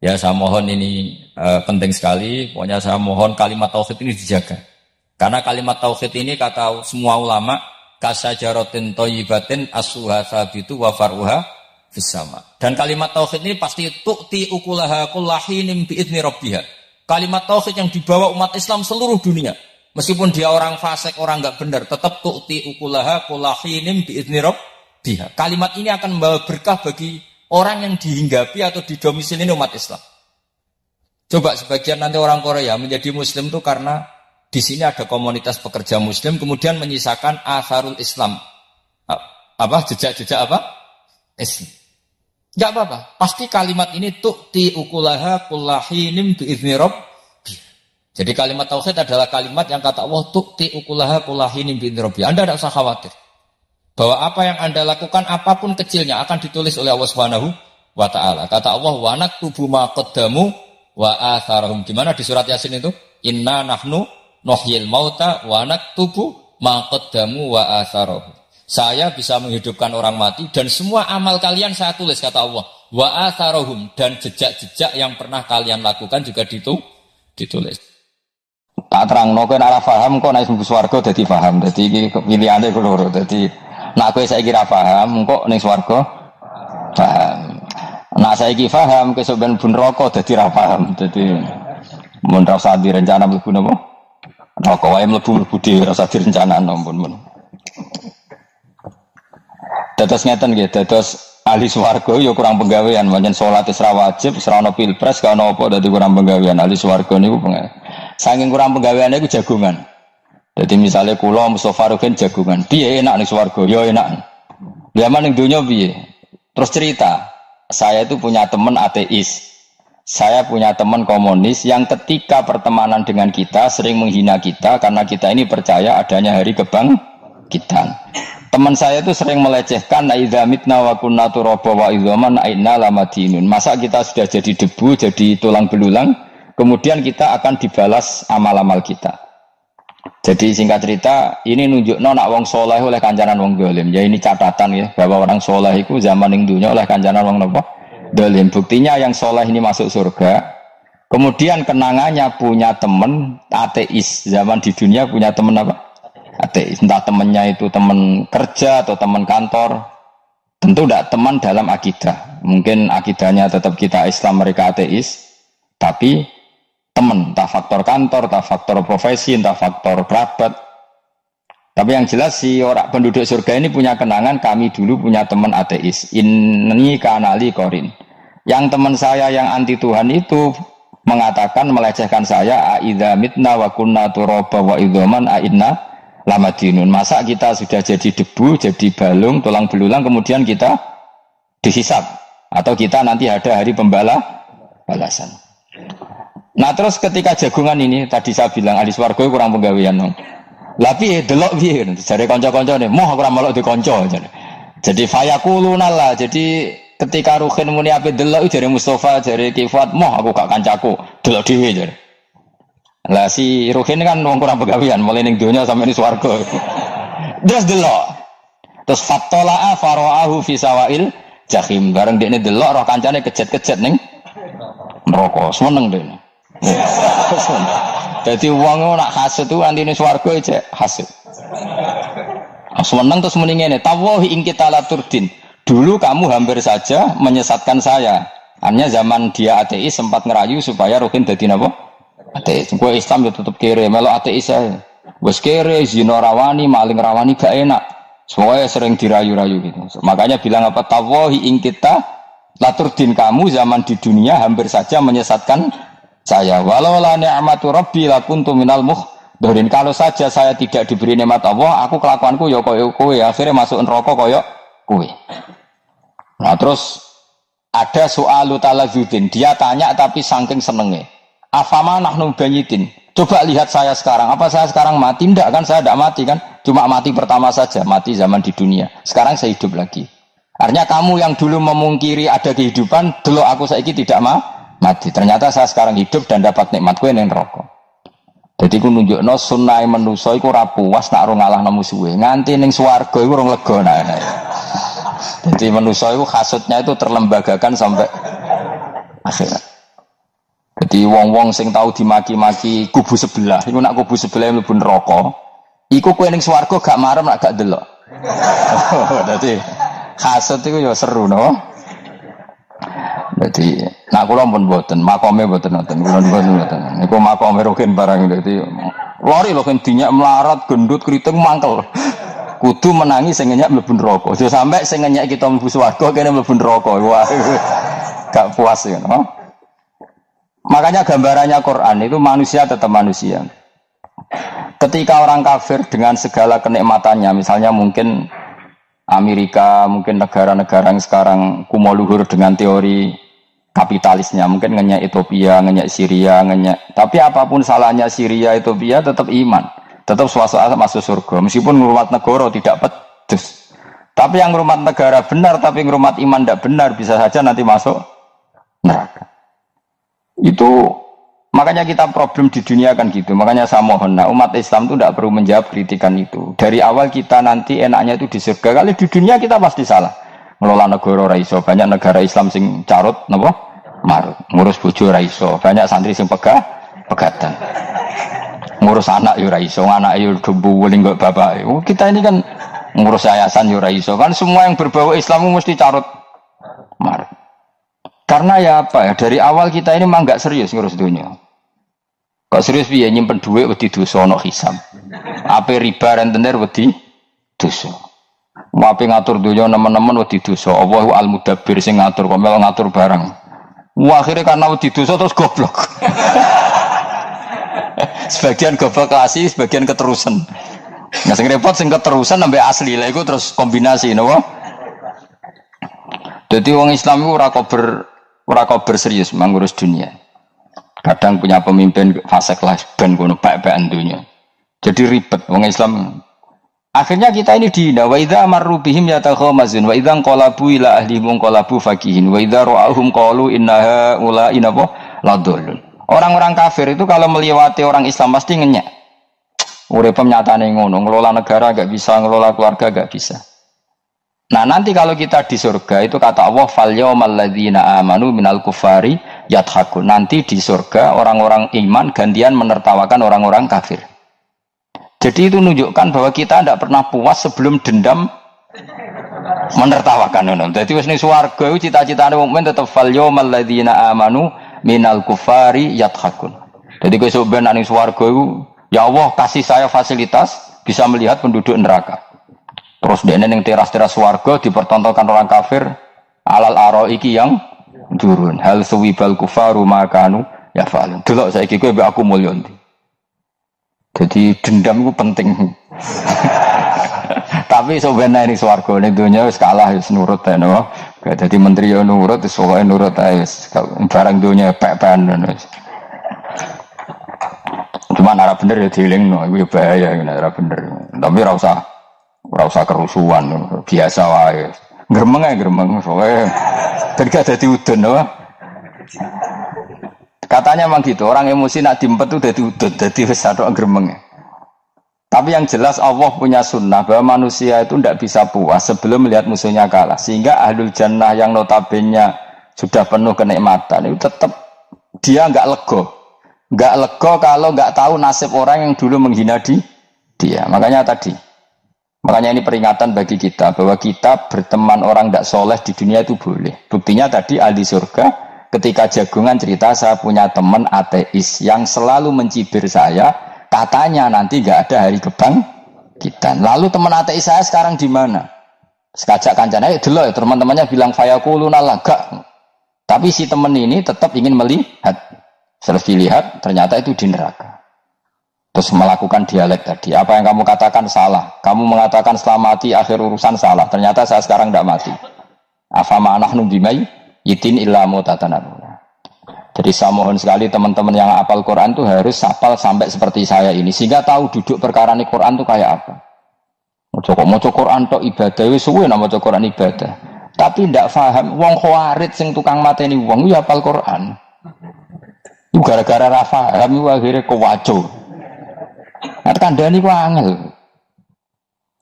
Ya saya mohon ini penting sekali. Pokoknya saya mohon kalimat tauhid ini dijaga. Karena kalimat tauhid ini kata semua ulama kasajaratin thayyibatin asluha sabitu wa faruha fis sama. Dan kalimat tauhid ini pasti tu'ti ukulaha kullahinin biidzni rabbiha. Kalimat tauhid yang dibawa umat Islam seluruh dunia. Meskipun dia orang fasik, orang enggak benar, tetap tu'ti ukulaha kullahinin biidzni rabbiha. Kalimat ini akan membawa berkah bagi orang yang dihinggapi atau didomisili umat Islam. Coba sebagian nanti orang Korea menjadi Muslim itu karena di sini ada komunitas pekerja Muslim, kemudian menyisakan atharul Islam, jejak-jejak Islam. Enggak apa-apa. Pasti kalimat ini tu'ti ukulaha kullahinim biizni rabbi. Jadi kalimat tauhid adalah kalimat yang kata Allah tu'ti ukulaha kullahinim biizni rabbi. Anda tidak usah khawatir bahwa apa yang Anda lakukan apapun kecilnya akan ditulis oleh Allah Subhanahu wa taala. Kata Allah wa naktubu ma qaddamu wa atharahum. Gimana di surat Yasin itu? Inna nahnu nuhyil mauta wa naktubu ma qaddamu wa atharahum. Saya bisa menghidupkan orang mati dan semua amal kalian saya tulis, kata Allah. Wa atharahum, dan jejak-jejak yang pernah kalian lakukan juga ditulis. Tak terangno kowe ora paham kok nek mlebu swarga dadi paham. Dadi iki pilihane kulo loro. Dadi nak kowe saiki ra paham, kok ning swarga paham. Nak saiki paham, kowe sampeyan bun neraka dadi ra paham. Dadi mun ra usah direncana mlebu napa? Neraka wae mlebu dhewe ra usah direncanakno mun. Dados ngeten nggih, dados ahli swarga ya kurang penggawean, pancen salat wis ra wajib, wis ra ono pilpres, gak ono apa dadi kurang penggawean. Ahli swarga niku saking kurang penggaweane iku jagungan. Jadi misalnya kula Mustofa Rukin jagungan, piye enak ning swarga? Ya enak. Zaman ning donya piye? Terus cerita, saya itu punya teman ateis. Saya punya teman komunis yang ketika pertemanan dengan kita sering menghina kita karena kita ini percaya adanya hari kebangkitan. Teman saya itu sering melecehkan idza mitna wa kunna turaba wa idzaman aina lamadinun. Masa kita sudah jadi debu, jadi tulang belulang, kemudian kita akan dibalas amal-amal kita. Jadi singkat cerita, ini nunjukno nak wong soleh oleh kancanan wong dolim. Ya ini catatan ya, bahwa orang soleh itu zaman ning dunya oleh kancanan wong napa? Dolim. Buktinya yang soleh ini masuk surga. Kemudian kenangannya punya teman ateis. Zaman di dunia punya teman apa? Ateis. Entah temannya itu teman kerja atau teman kantor. Tentu tidak teman dalam akidah. Mungkin akidahnya tetap kita Islam, mereka ateis. Tapi teman, entah faktor kantor, entah faktor profesi, entah faktor kerabat. Tapi yang jelas si orang penduduk surga ini punya kenangan, kami dulu punya teman ateis. Ini kanali korin. Yang teman saya yang anti Tuhan itu mengatakan, melecehkan saya, aidza mitna wa kunna turaba wa idzaman aina lamadinun. Masa kita sudah jadi debu, jadi balung, tulang belulang, kemudian kita dihisab. Atau kita nanti ada hari balasan. Nah terus ketika jagungan ini, tadi saya bilang ahli swarga kurang penggawean. Tapi delok piye jare kanca-kancane, moh aku ora melok dikanca jare. Jadi fayaquluna lah. Jadi ketika Ruhin muni ape delok jare Mustofa, jare Kifat, moh aku gak kancaku, delok dhewe jare. Lah si Ruhin kan wong kurang penggawean, mulai ning donya sampai ning swarga. Terus delok. Terus fattala'a fara'ahu fi sawail jahim. Bareng dekne delok roh kancane kejet-kejet ning neraka. Seneng dekne. Jadi uang nak hasud itu antine swarga aja hasud. Seneng terus muni ngene, tawahi ing kita laturdin. Dulu kamu hampir saja menyesatkan saya. Hanya zaman dia ateis sempat ngerayu supaya Ruhin dadi napa? Ateis. Kowe Islam yo tetep kere, melok ateis ae. Wis kere, zina rawani, maling rawani gak enak. Soalnya sering dirayu-rayu gitu. Makanya bilang apa? Tawahi ing kita laturdin, kamu zaman di dunia hampir saja menyesatkan saya. Walau la ni'matu rabbi lakuntu minal muhdharin. Kalau saja saya tidak diberi nikmat Allah, aku kelakuanku ya koyo kowe, akhirnya masuk neraka koyo kowe. Nah, terus ada soal talazudin. Dia tanya tapi saking senenge. Afama nahnu banyitin. Coba lihat saya sekarang. Apa saya sekarang mati? Tidak kan, saya tidak mati kan. Cuma mati pertama saja, mati zaman di dunia. Sekarang saya hidup lagi. Artinya kamu yang dulu memungkiri ada kehidupan, dulu aku saiki tidak mati. Ternyata saya sekarang hidup dan dapat nikmat kowe ning neraka. Jadi ku nunjukno sunnahe manusa iku ora puas nak ora ngalahno musuhe. Nganti ning swarga iku ora lega nah. Jadi manusa iku hasudnya itu terlembagakan sampai akhirat. Jadi wong-wong sing tahu dimaki-maki kubu sebelah, iku nak kubu sebelah mlebu neraka, iku kowe ning swarga gak marem nak gak delok. Dadi hasud iku ya seru no. Dadi nak kula pun mboten, makome mboten nonton, kula mboten. Niku makome rogen barang dadi lori lho kan dinyak melarat, gendut, kriting mangkel. Kudu menangi sing ngenyak mlebu neraka. Aja sampe sing ngenyak kita mlebu swarga kene mlebu neraka. Wah. Gak puas ya, no? Makanya gambarannya Quran itu manusia tetap manusia. Ketika orang kafir dengan segala kenikmatannya, misalnya mungkin Amerika, mungkin negara-negara yang sekarang kumo luhur dengan teori kapitalisnya, mungkin ngenyak Ethiopia, ngenyak Syria, ngenyak. Tapi apapun salahnya Syria, Ethiopia tetap iman, tetap suasana masuk surga. Meskipun ngurmat negara tidak pedes. Tapi yang ngurmat negara benar, tapi ngurmat iman tidak benar, bisa saja nanti masuk neraka. Itu makanya kita problem di dunia kan gitu. Makanya saya mohon, nah, umat Islam itu tidak perlu menjawab kritikan itu. Dari awal kita nanti enaknya itu di surga. Kali di dunia kita pasti salah. Ngelola negara raiso, banyak negara Islam sing carut, napa? Marut. Ngurus bojo raiso, banyak santri sing pegatan. Ngurus anak yo raiso, anak yo debu weling kok bapak. Kita ini kan ngurus yayasan yo raiso. Kan semua yang berbau Islam mesti carut marut. Karena ya apa ya, dari awal kita ini memang gak serius ngurus dunia. Kok serius piye nyimpen duit wedi dosa ana hisab. Ape riba rentenir wedi dosa. Ape ngatur dunia nemen-nemen wedi dosa. Allahu al-mudabbir sing ngatur kok mel ngatur barang. Wah, akhirnya karena wedi dosa terus goblok. Sebagian goblok klasik, sebagian keterusan. Nah sing repot sing keterusan sampai asli lah iku terus kombinasi napa? Jadi wong Islam itu ora kober serius mengurus dunia. Kadang punya pemimpin fasik lah ben kono bae-baean dunia. Jadi ribet wong Islam. Akhirnya kita ini dihina wa idza marru bihim yatakhamazun wa idza qalabu ila ahlihim qalabu fakihin wa idza ra'ahum qalu innaha ulaina ladallun. Orang-orang kafir itu kalau melewati orang Islam pasti ngenyek. Urip nyatane ngono, ngelola negara enggak bisa, ngelola keluarga enggak bisa. Nah nanti kalau kita di surga itu kata Allah fal yaumal ladzina amanu minal kufari yadhakun. Nanti di surga orang-orang iman gantian menertawakan orang-orang kafir. Jadi itu menunjukkan bahwa kita tidak pernah puas sebelum dendam menertawakan. Jadi wis ning swarga iku cita-citane mukmin tetep fal yaumal ladzina amanu minal kufari yadhakun. Jadi kowe sok ben ning swarga iku ya Allah kasih saya fasilitas bisa melihat penduduk neraka. Terus dia neng teras-teras warga dipertontonkan orang kafir alal aroiki yang turun. Hal suwibal kufaru makanu ya falun. Delok saiki kowe mbek aku mulya ndi. Jadi dendam itu penting. Tapi sebenarnya ini swarga ning donya wis kalah wis nurut ae no. Dadi menteri yo nurut wis pokoke nurut ae wis barang donya pek-pekan wis. Cuman arah bener ya dielingno iku bahaya nek arah bener. Tapi ora usah kerusuhan, biasa wae. Gremeng ae gremeng soalnya ben gak dadi udun no. Katanya memang gitu, orang emosi nak diempet tuh dadi udun, dadi wis satok gremeng. Tapi yang jelas Allah punya sunnah bahwa manusia itu tidak bisa puas sebelum melihat musuhnya kalah. Sehingga ahlul jannah yang notabene sudah penuh kenikmatan itu tetap dia enggak lego. Enggak lego kalau enggak tahu nasib orang yang dulu menghina dia. Makanya ini peringatan bagi kita bahwa kita berteman orang tidak soleh di dunia itu boleh. Buktinya tadi ahli surga ketika jagungan cerita saya punya teman ateis yang selalu mencibir saya, katanya nanti nggak ada hari kebangkitan. Lalu teman ateis saya sekarang di mana? Sekajak kancana dulu ya teman-temannya bilang fayakuluna laga. Tapi si teman ini tetap ingin melihat. Setelah dilihat ternyata itu di neraka. Terus melakukan dialek tadi. Apa yang kamu katakan salah. Kamu mengatakan setelah mati akhir urusan salah. Ternyata saya sekarang tidak mati. Afama nahnu bimai yitin illa mutatanabuna. Jadi saya mohon sekali teman-teman yang hafal Quran itu harus hafal sampai seperti saya ini. Sehingga tahu duduk perkara ini Quran itu kayak apa. Mau Quran tok ibadah. Suwe nama Quran ibadah. Tapi tidak paham. Wong khawarit sing tukang mateni wong ya hafal Quran. Itu gara-gara rafa. Kami akhirnya kewaco. Nah, kandhani ku angel.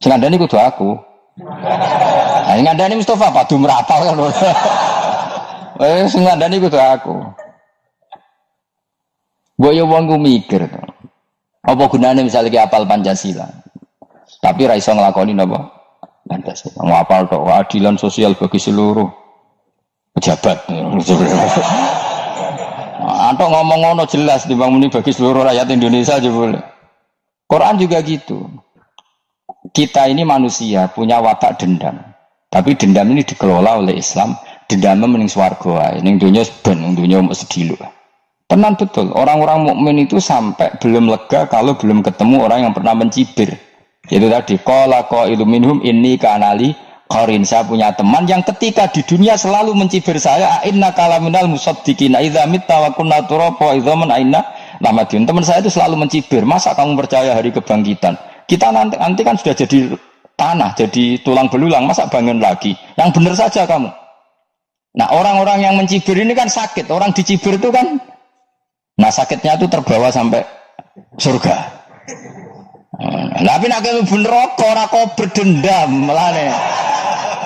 Sing kandhani kudu aku. Nah, sing kandhani Mustafa padu merapal kan. Sing kandhani kudu aku. Mbok yo wong ku mikir. Apa gunane misalnya ki apal Pancasila. Tapi ra iso nglakoni napa? Pancasila. Ngapal tok keadilan sosial bagi seluruh pejabat. Antok ngomong ngono jelas timbang muni bagi seluruh rakyat Indonesia aja boleh. Quran juga gitu. Kita ini manusia punya watak dendam. Tapi dendam ini dikelola oleh Islam. Dendamnya mending swarga. Ning donya ben, ning donya mesti dilu. Tenan betul, orang-orang mukmin itu sampai belum lega kalau belum ketemu orang yang pernah mencibir. Itu tadi, qala qailum minhum inni kanali qarin. Saya punya teman yang ketika di dunia selalu mencibir saya, inna kalaminal musaddiqina idza mitta wa kunna turaba wa idzaman aina lamadun. Teman saya itu selalu mencibir, masa kamu percaya hari kebangkitan? Kita nanti kan sudah jadi tanah, jadi tulang belulang, masa bangun lagi? Yang benar saja kamu. Nah, orang-orang yang mencibir ini kan sakit. Orang dicibir itu kan, nah sakitnya itu terbawa sampai surga. Tapi nak mlebu neraka ora kok berdendam melane.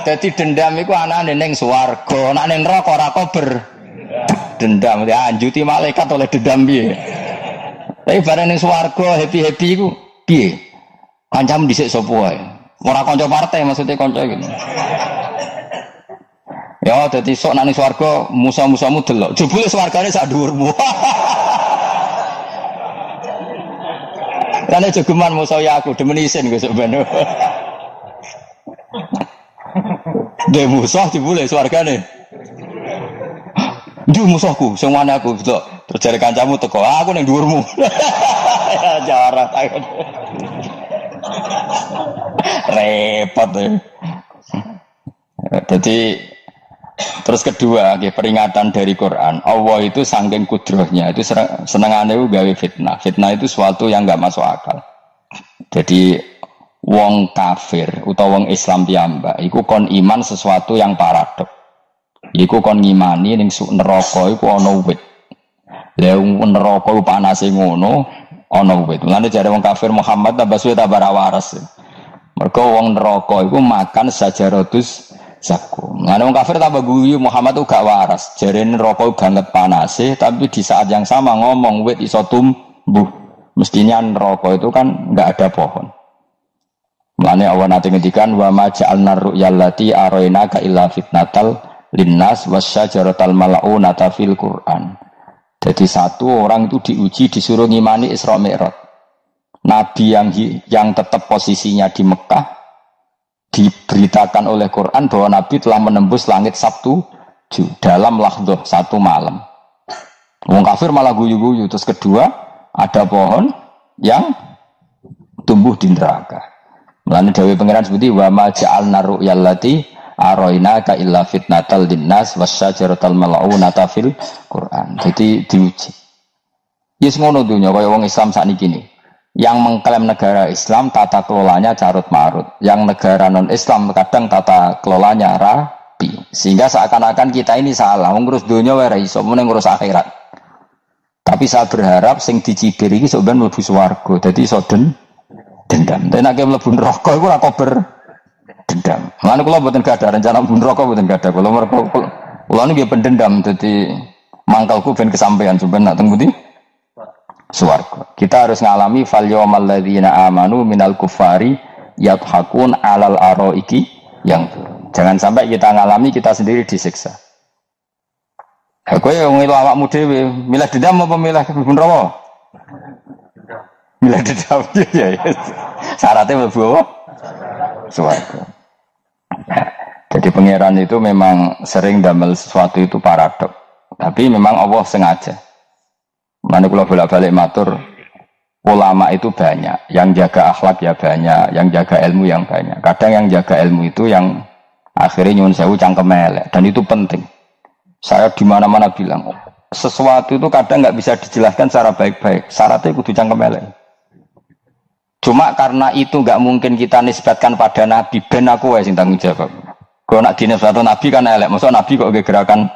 Dadi dendam iku anane ning swarga, nek ning neraka ora kok berdendam. Dianjuti malaikat oleh dendam piye. Tapi bareng ning swarga happy-happy iku piye? Kancamu dhisik sapa wae. Ora kanca partai maksudnya kanca gitu. Ya dadi sok nang swarga musa-musamu delok. Jebule swargane sak dhuwurmu. Karena jogeman musuh ya aku demen isin gue sebenarnya. Dia musuh dibully swargane. Duh musuhku, semuanya aku betul. Terjadi kancamu teko, aku neng dhuwurmu. Ya jarak aku. Repot ya. Jadi terus kedua, peringatan dari Quran. Allah itu saking kudrohnya, itu senengannya itu gawe fitnah. Fitnah itu suatu yang enggak masuk akal. Jadi wong kafir utawa wong Islam piyambak iku kon iman sesuatu yang paradok. Iku kon ngimani ning neraka iku ana wit. Lah neraka panase ngono ana wit. Mulane jare wong kafir Muhammad tambah suwe tambah waras. Mergo wong neraka iku makan sajaratus zakum. Nah, wong kafir tambah guyu Muhammad itu gak waras. Jarene neraka banget panase, tapi di saat yang sama ngomong wit iso tumbuh. Mestinya neraka itu kan enggak ada pohon. Mulane Allah nanti ngendikan wa ma ja'alna ru'yallati arainaka illa fitnatal linnas wasyajaratal mal'unata fil Qur'an. Jadi satu orang itu diuji disuruh ngimani Isra Mi'raj. Nabi yang tetap posisinya di Mekah diberitakan oleh Quran bahwa Nabi telah menembus langit Sabtu dalam lahdoh satu malam. Wong kafir malah guyu-guyu. Terus kedua, ada pohon yang tumbuh di neraka. Mulane dawuh pangeran seperti wa ma ja'alna ru'yallati arainaka illa fitnatal linnas wasyajaratal mal'unata fil Quran. Jadi diuji. Yes ngono dunya kaya wong Islam sakniki iki. Yang mengklaim negara Islam tata kelolanya carut marut, yang negara non Islam kadang tata kelolanya rapi, sehingga seakan-akan kita ini salah ngurus dunia wae iso meneng ngurus akhirat. Tapi saya berharap sing dicibir iki sok ben mlebu swarga, dadi iso dendam. Nek nek mlebu neraka iku ora kober dendam. Lan kula mboten gadah rencana mlebu neraka mboten gadah. Kula niki pendendam dadi mangkalku ben kesampaian sampeyan nak teng pundi? Swarga. Kita harus ngalami fal yawmal ladzina amanu minal kufari yadhakun alal araiki yang jangan sampai kita ngalami kita sendiri disiksa. Kowe wong awakmu dhewe milih dendam apa milih neraka? Milih dendam ya. Syaratnya mlebu apa? Swarga. Jadi pangeran itu memang sering damel sesuatu itu paradok. Tapi memang Allah sengaja. Mana kalau bolak-balik matur, ulama itu banyak, yang jaga akhlak ya banyak, yang jaga ilmu yang banyak. Kadang yang jaga ilmu itu yang akhirnya nyuwun sewu cangkem elek, dan itu penting. Saya di mana-mana bilang, sesuatu itu kadang nggak bisa dijelaskan secara baik-baik. Syaratnya kudu cangkem elek. Cuma karena itu nggak mungkin kita nisbatkan pada Nabi, ben aku sing tanggung jawab. Kalau nak dinisbatkan Nabi kan elek, maksud Nabi kok gerakan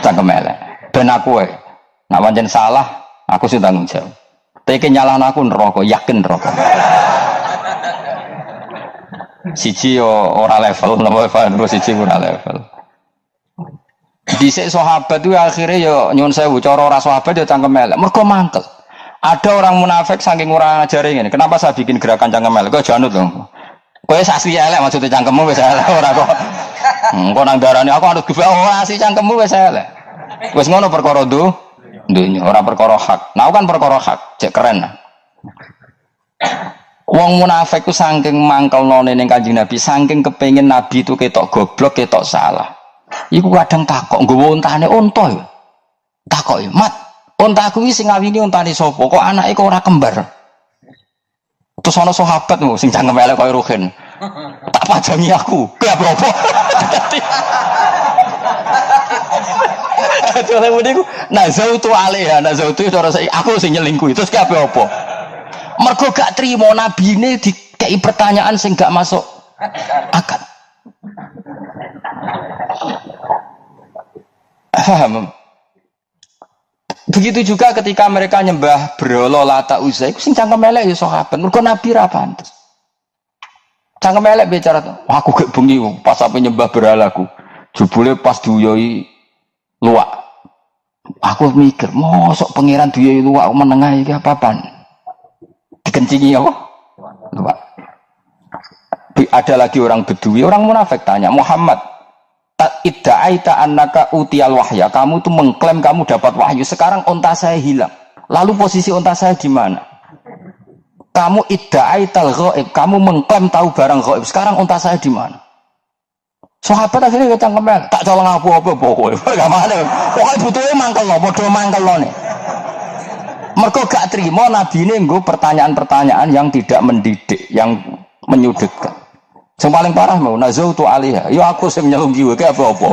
cangkem elek. Ben aku nak pancen salah, aku sing tanggung jawab. Tapi nyalahno aku neraka, yakin neraka. Siji yo ora level, napa terus siji ora level. Dhisik sahabat itu akhirnya yo nyuwun sewu cara ora sahabat yo cangkem elek. Mergo mangkel. Ada orang munafik saking ora ngajari ngene. Kenapa saya bikin gerakan cangkem elek? Kok janut dong. Kowe asli elek maksudnya cangkemmu wis elek ora kok. Engko nang darane aku harus gebak asli cangkemmu wis elek. Wis ngono perkara dunya, ora perkara hak. Nah kan perkara hak, cek keren. Wong munafik ku saking mangkelnone ning Kanjeng Nabi, saking kepengin Nabi itu ketok goblok, ketok salah. Iku kadang takok nggawa untane unta ya. Takok ya, "Mat, untaku iki sing ngawini untane sapa? Kok anake kok ora kembar?" Terus ana sahabat sing cangkem elek koyo Ruhin. Tak pajangi aku. Kuwi apa? Dadi oleh muni ku nazautu alaiha, nazautu cara aku sing nyelingkuhi. Terus ki apa? Mergo gak trimo nabine dikei pertanyaan sing gak masuk akal. Begitu juga ketika mereka nyembah berhala Lata Uzza iku sing cangkem elek ya sahabat. Mergo nabi ra pantes. Cangkem elek bicara, aku gak bengi pas ape nyembah berhalaku. Jebule pas duyoi luwak. Aku mikir, mosok pangeran duyoi luwak menengah iki apa-apaan? Dikencingi apa? Luwak. Ada lagi orang Bedui, orang munafik tanya, "Muhammad, idda'aita annaka utiyal wahya." Kamu tuh mengklaim kamu dapat wahyu. Sekarang unta saya hilang. Lalu posisi unta saya di mana? Kamu idda'aital ghaib, kamu mengklaim tahu barang ghaib. Sekarang unta saya di mana? Sahabat akhirnya cangkem tak colong apa-apa pokoknya. Gak mana. Pokoknya butuhnya mangkelno, padha mangkelno. Mergo gak trimo nabine nggo pertanyaan-pertanyaan yang tidak mendidik, yang menyudutkan. Yang paling parah mau nazautu alaiha. Ya aku sing nyelunggi wae apa-apa.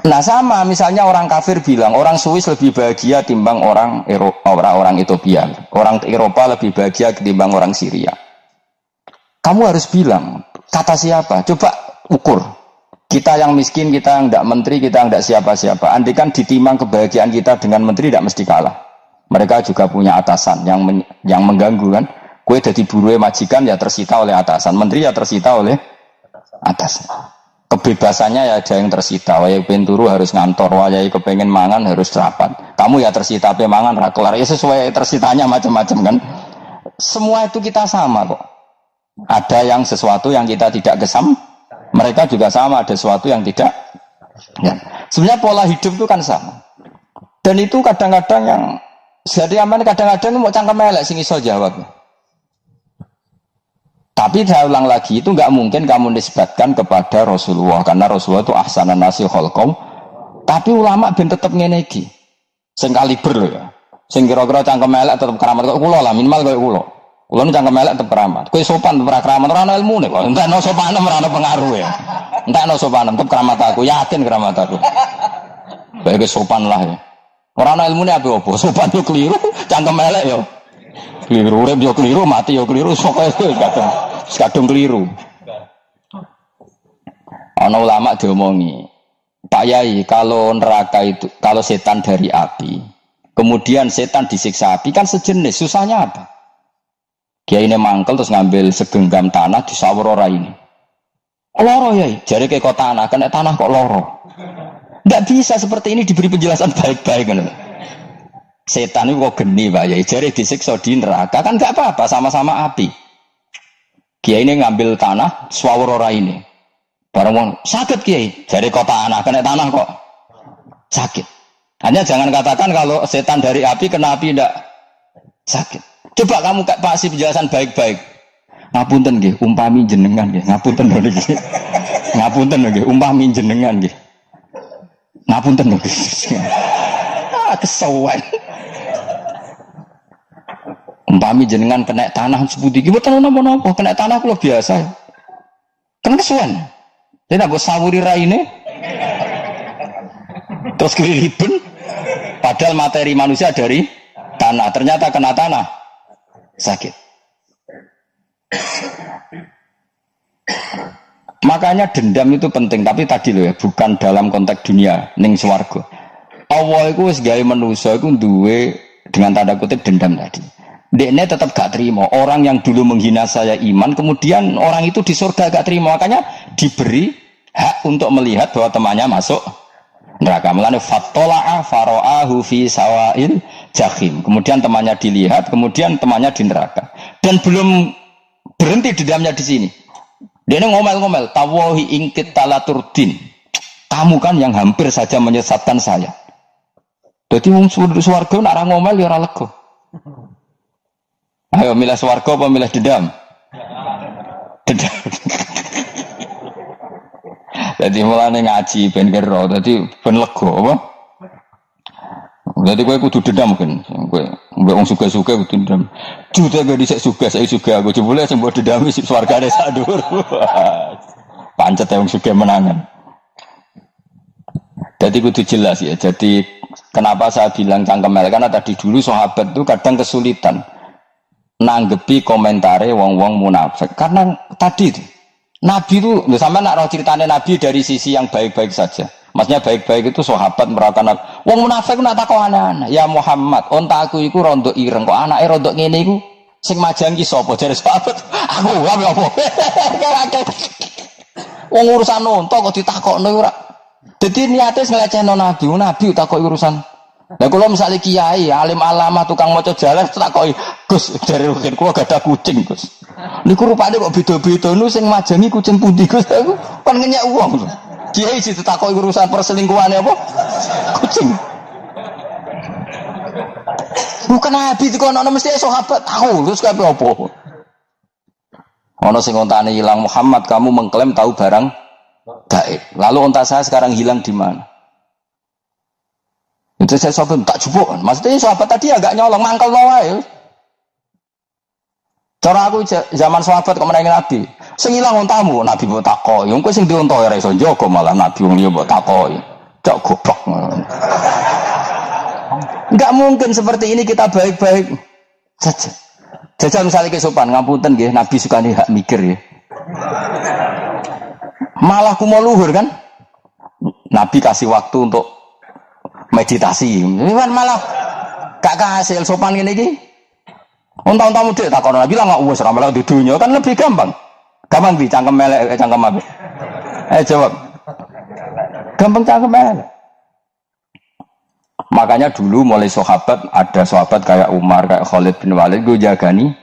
Nah sama misalnya orang kafir bilang orang Swiss lebih bahagia timbang orang orang Ethiopia. Orang Eropa lebih bahagia ketimbang orang Syria. Kamu harus bilang kata siapa? Coba ukur. Kita yang miskin, kita yang tidak menteri, kita yang tidak siapa-siapa. Andaikan ditimbang kebahagiaan kita dengan menteri tidak mesti kalah. Mereka juga punya atasan yang mengganggu kan. Kue jadi buruh majikan ya tersita oleh atasan. Menteri ya tersita oleh atasan. Kebebasannya ya ada yang tersita. Wayai penturu harus ngantor, wayai kepengen mangan harus rapat. Kamu ya tersita pe mangan rakelar. Ya sesuai tersitanya macam-macam kan. Semua itu kita sama kok. Ada yang sesuatu yang kita tidak gesam. Mereka juga sama ada sesuatu yang tidak. Ya. Sebenarnya pola hidup itu kan sama. Dan itu kadang-kadang yang jadi aman kadang-kadang mau cangkem elek sing iso jawab. Tapi saya ulang lagi itu nggak mungkin kamu nisbatkan kepada Rasulullah karena Rasulullah itu ahsanan nasi khalqum. Tapi ulama ben tetep ngene iki. Sing kaliber lho ya. Sing kira-kira cangkem elek tetep keramat kok kula lah minimal kaya kula. Kula nu cangkem elek tetep keramat. Kowe sopan tetep keramat ora ana ilmune kok. Entekno sopan ora ana pengaruh ya. Entekno sopan tetep keramat aku, yakin keramat aku. Baik sopan lah ya. Ora ana ilmune apa-apa. Sopan yo keliru, cangkem elek yo. Keliru, urip yo keliru, mati yo keliru, pokoke kadung keliru. Ana ulama diomongi, Pak Yai, kalau neraka itu, kalau setan dari api, kemudian setan disiksa api kan sejenis, susahnya apa? Kiai ini mangkel terus ngambil segenggam tanah di sawur ora ini. Loro Yai, jare ke kok tanah, kena tanah kok loro. Enggak bisa seperti ini diberi penjelasan baik-baik kan. Setan itu kok geni Pak Yai, jare disiksa di neraka kan enggak apa-apa, sama-sama api. Kiai ini ngambil tanah swawur ora ini. Barang wong sakit Kiai, jare kok tanah, kena tanah kok sakit. Hanya jangan katakan kalau setan dari api kena api enggak sakit. Coba kamu kasih penjelasan baik-baik. Ngapunten nggih, umpami jenengan nggih. Ngapunten nggih. Ngapunten nggih, umpami jenengan nggih. Ngapunten nggih. Kesuwen. Umpami jenengan kena tanah sepundi iki mboten napa-napa, kena tanah kula biasa. Kan kesuwen. Dene mbok sawuri raine. Terus keliriben padahal materi manusia dari tanah, ternyata kena tanah sakit. Makanya dendam itu penting, tapi tadi loh ya, bukan dalam konteks dunia ning swarga. Allah iku wis gawe manusa iku duwe dengan tanda kutip dendam tadi. Dekne tetap gak terima. Orang yang dulu menghina saya iman, kemudian orang itu di surga gak terima, makanya diberi hak untuk melihat bahwa temannya masuk neraka. Mulane fattala'a fara'ahu fi sawa'il jahim. Kemudian temannya dilihat, kemudian temannya di neraka. Dan belum berhenti di dalamnya di sini. Dia ngomel-ngomel, tawahi ingkit talaturdin. Kamu kan yang hampir saja menyesatkan saya. Jadi wong swarga nek ora ngomel ya ora lega. Ayo milih swarga apa milih dendam? Dendam. Jadi mulane ngaji ben kero, dadi ben lega apa? Dadi kowe kudu dendam mungkin. Kowe mbek wong suka-suka kudu dendam. Jute ben dhisik saya suka aku jebule sing mbok dendami swargane sak dhuwur. Pancet wong suka menangan. Jadi kudu jelas ya. Jadi kenapa saya bilang cangkemel? Karena tadi dulu sahabat itu kadang kesulitan nanggepi komentare wong-wong munafik. Karena tadi itu Nabi itu, sama nak roh ceritanya Nabi dari sisi yang baik-baik saja. Maksudnya baik-baik itu sahabat merawakan wong munafik nak takok aneh-aneh. Ya Muhammad, onta aku iku rondo ireng kok anake rondo ngene iku sing majangi sapa jare sahabat. Aku wae apa. Wong urusan onta kok ditakokno ora. Dadi niate ngelecehno Nabi, Nabi takok urusan. Lah kula misale kiai, alim alamah tukang maca jalan takoki, Gus, jare mungkin kula gadah kucing, Gus. Niku rupane kok beda-beda nu sing majangi kucing pundi Gus aku kan ngenyek wong lho. Kiai sing ditakoki urusan perselingkuhane apa? Kucing. Bukan Nabi dikono mesti sahabat tahu terus kabeh apa? Ana sing ontane ilang Muhammad kamu mengklaim tahu barang gaib. Lalu onta saya sekarang hilang di mana? Itu saya sahabat tak jupuk. Maksudnya sahabat tadi agak nyolong mangkel wae. Cara aku zaman sahabat kok menangi Nabi. Sing ilang ontamu, Nabi mbok takoki. Wong kowe sing diunta ora iso njogo malah Nabi wong liya mbok takoki. Cok goblok. Enggak mungkin seperti ini kita baik-baik saja. Jajal misalnya kesopan, ngapunten nggih, Nabi sukani hak mikir ya. Malah kumo luhur kan? Nabi kasih waktu untuk meditasi. Kan malah gak kasil sopan ngene iki. Unta-unta mudik takon Nabi lah enggak wis ora melok di dunya kan lebih gampang. Gampang di cangkem melek cangkem apik. Jawab. Gampang cangkem melek. Makanya dulu mulai sahabat ada sahabat kayak Umar, kayak Khalid bin Walid gue jagani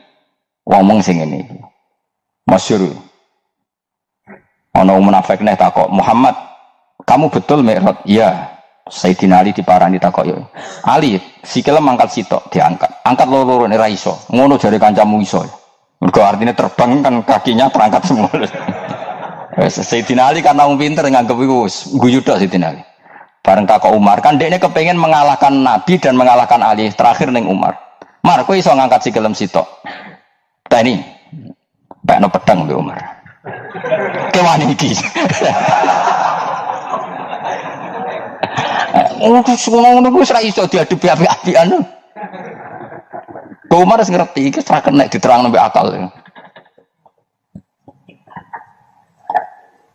ngomong sing ngene iki. Masyhur. Ana munafik neh takok, "Muhammad, kamu betul Mi'raj?" "Iya." Sayyidina Ali diparani takok yo. "Ali, sikile mangkat sitok diangkat. Angkat loro-loro ora iso." Ngono jare kancamu iso. Mergo artinya terbang kan kakinya terangkat semua. Sayyidina Ali karena wong pinter nganggep iku guyu tok Sayyidina Ali. Bareng takok Umar kan dekne kepengin mengalahkan Nabi dan mengalahkan Ali. Terakhir ning Umar. "Mar, kowe iso ngangkat sikilem sitok." "Tani." Pakno pedang mbek Umar. Kewan iki. Ngono wis ra iso diadepi apik-apikan. Umar wis ngerti iki ora kena diterangno mbek akal.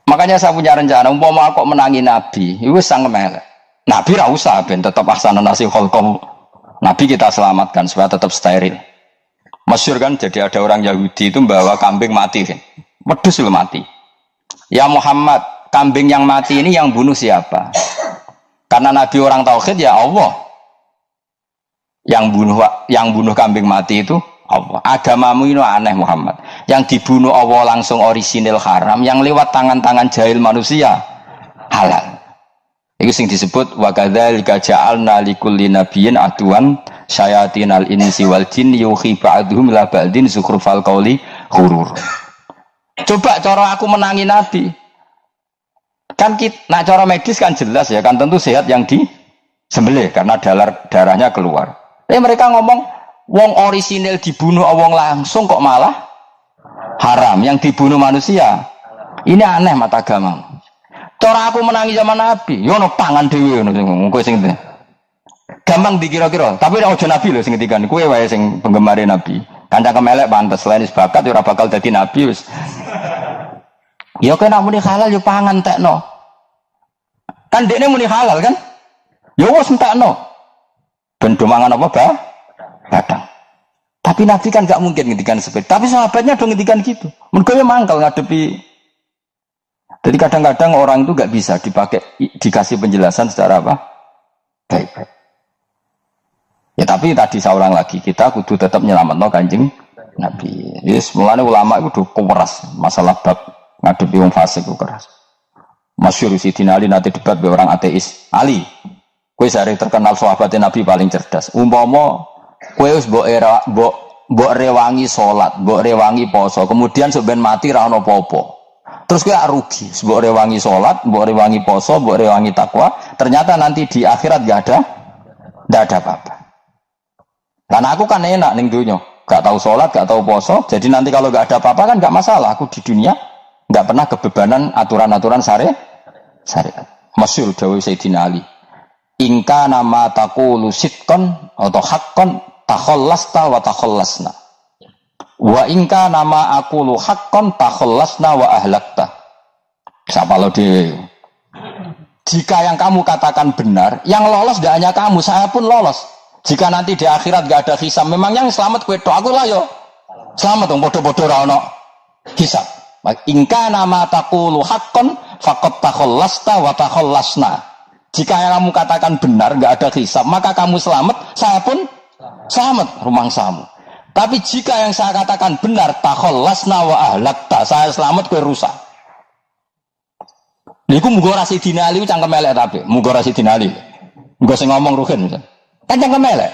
Makanya saya punya rencana umpama kok menangi Nabi, iku sang melek. Nabi ra usah ben tetep ahsana nasi kholqom. Nabi kita selamatkan supaya tetap steril. Masyhur kan jadi ada orang Yahudi itu membawa kambing mati kan. Wedhus lho mati. Ya Muhammad, kambing yang mati ini yang bunuh siapa? Karena Nabi orang tauhid ya Allah. Yang bunuh kambing mati itu Allah. Agamamu ini aneh Muhammad. Yang dibunuh Allah langsung orisinil haram, yang lewat tangan-tangan jahil manusia halal. Itu sing disebut wa kadzalika ja'alna likulli nabiyyin aduwan syayatinal insi wal jin yuhi ba'dhum la ba'din zukhrufal qauli ghurur. Coba cara aku menangi Nabi. Kan nak cara medis kan jelas ya, kan tentu sehat yang disembelih karena darahnya keluar. Mereka ngomong wong orisinil dibunuh wong langsung kok malah haram yang dibunuh manusia. Ini aneh mata agama. Cara aku menangi zaman Nabi, yo ono pangan dhewe ngono kowe sing gampang dikira-kira, tapi ora aja Nabi lho sing ngendikan, kowe wae sing penggemar Nabi. Kanca kemelek pantes selain bakat ora bakal dadi Nabi wis. Ya kena muni halal yo pangan tekno. Kan dekne muni halal kan? Ya wis entekno. Ben do mangan apa badang. Tapi Nabi kan gak mungkin ngendikan seperti. Tapi sahabatnya do ngendikan gitu. Mergo yo mangkel ngadepi Jadi kadang-kadang orang itu nggak bisa dikasih penjelasan secara apa? Baik-baik. Ya tapi tadi saya ulang lagi, kita kudu tetap nyelametno Kanjeng Nabi. Yes, mulane ulama itu keras masalah bab ngadepi wong fasik itu keras. Masyhur Sidina Ali nanti debat be orang ateis. Ali, kowe sare terkenal sahabatnya Nabi paling cerdas. Umpama kowe wis mbok rewangi salat, mbok rewangi poso, kemudian sampeyan mati ra ono apa-apa. Terus kowe rugi, mbok rewangi salat, mbok rewangi poso, mbok rewangi takwa, ternyata nanti di akhirat enggak ada apa-apa. Karena aku kan enak ning donya, gak tahu salat, gak tahu poso, jadi nanti kalau gak ada apa-apa kan gak masalah. Aku di dunia gak pernah kebebanan aturan-aturan syariat. Masyhur dawuh Sayyidina Ali. Ingka nama taqulu sidqan atau haqqan takhallasta wa takhallasna. Wa ingka nama aqulu haqqan takhallasna wa ahlakta. Siapa lo dia? Jika yang kamu katakan benar, yang lolos tidak hanya kamu, saya pun lolos. Jika nanti di akhirat gak ada hisab, memang yang selamat kue aku lah yo. Selamat dong, bodoh-bodoh ra ono hisab. Ingka nama taqulu haqqan faqad takhallasta wa takhallasna. Jika yang kamu katakan benar, gak ada hisab, maka kamu selamat, saya pun selamat, rumangsamu. Tapi jika yang saya katakan benar, takhallasna wa ahlakta, saya selamat, kowe rusak. Niku muga ora Sidina Ali cangkem elek tapi, muga ora Sidina Ali. Muga sing ngomong Ruhin misal. Kan cangkem elek.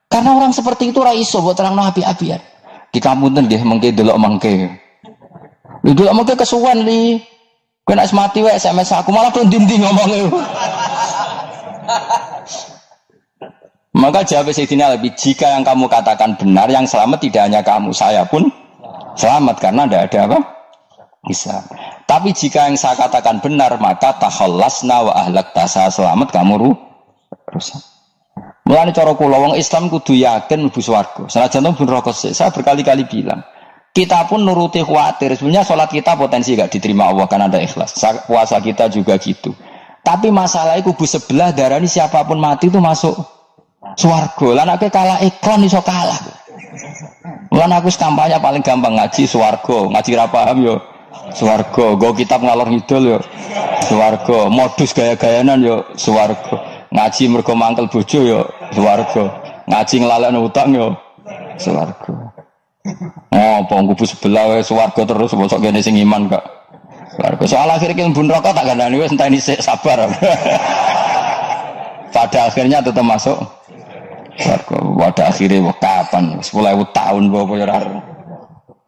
Karena orang seperti itu ora iso mbok terangno api-apian. Di kampunten nggih mengke delok mengke. Lho delok mengke kesuwen li. Kowe nek mati wae SMS aku malah do ndi-ndi ngomongnya. Maka jawab Sayyidina Ali, jika yang kamu katakan benar, yang selamat tidak hanya kamu, saya pun selamat karena tidak ada apa? Bisa. Tapi jika yang saya katakan benar, maka takhallasna wa ahlakta, saya selamat, kamu rusak. Mulane cara kula wong Islam kudu yakin mlebu swarga. Senajan to pun rokok sik. Saya berkali-kali bilang, kita pun nuruti khawatir. Sebenarnya sholat kita potensi gak diterima Allah karena ada ikhlas. Puasa kita juga gitu. Tapi masalahnya kubu sebelah darani siapapun mati itu masuk swarga. Lan nek kalah iklan iso kalah. Lan aku kampanye paling gampang ngaji swarga, ngaji ra paham yo swarga, go kitab ngalor ngidul yo swarga, modus gaya-gayanan yo swarga. Ngaji mergo mangkel bojo yo swarga. Ngaji nglalekno utang yo swarga. Oh, kubu sebelah wae swarga terus bosok kene sing iman kok. Swarga. Soal akhir iki mbun neraka tak gandani wis enteni sik sabar. Pada akhirnya tetap masuk swarga. Pada akhirnya kapan? 10.000 tahun bawa ya ora.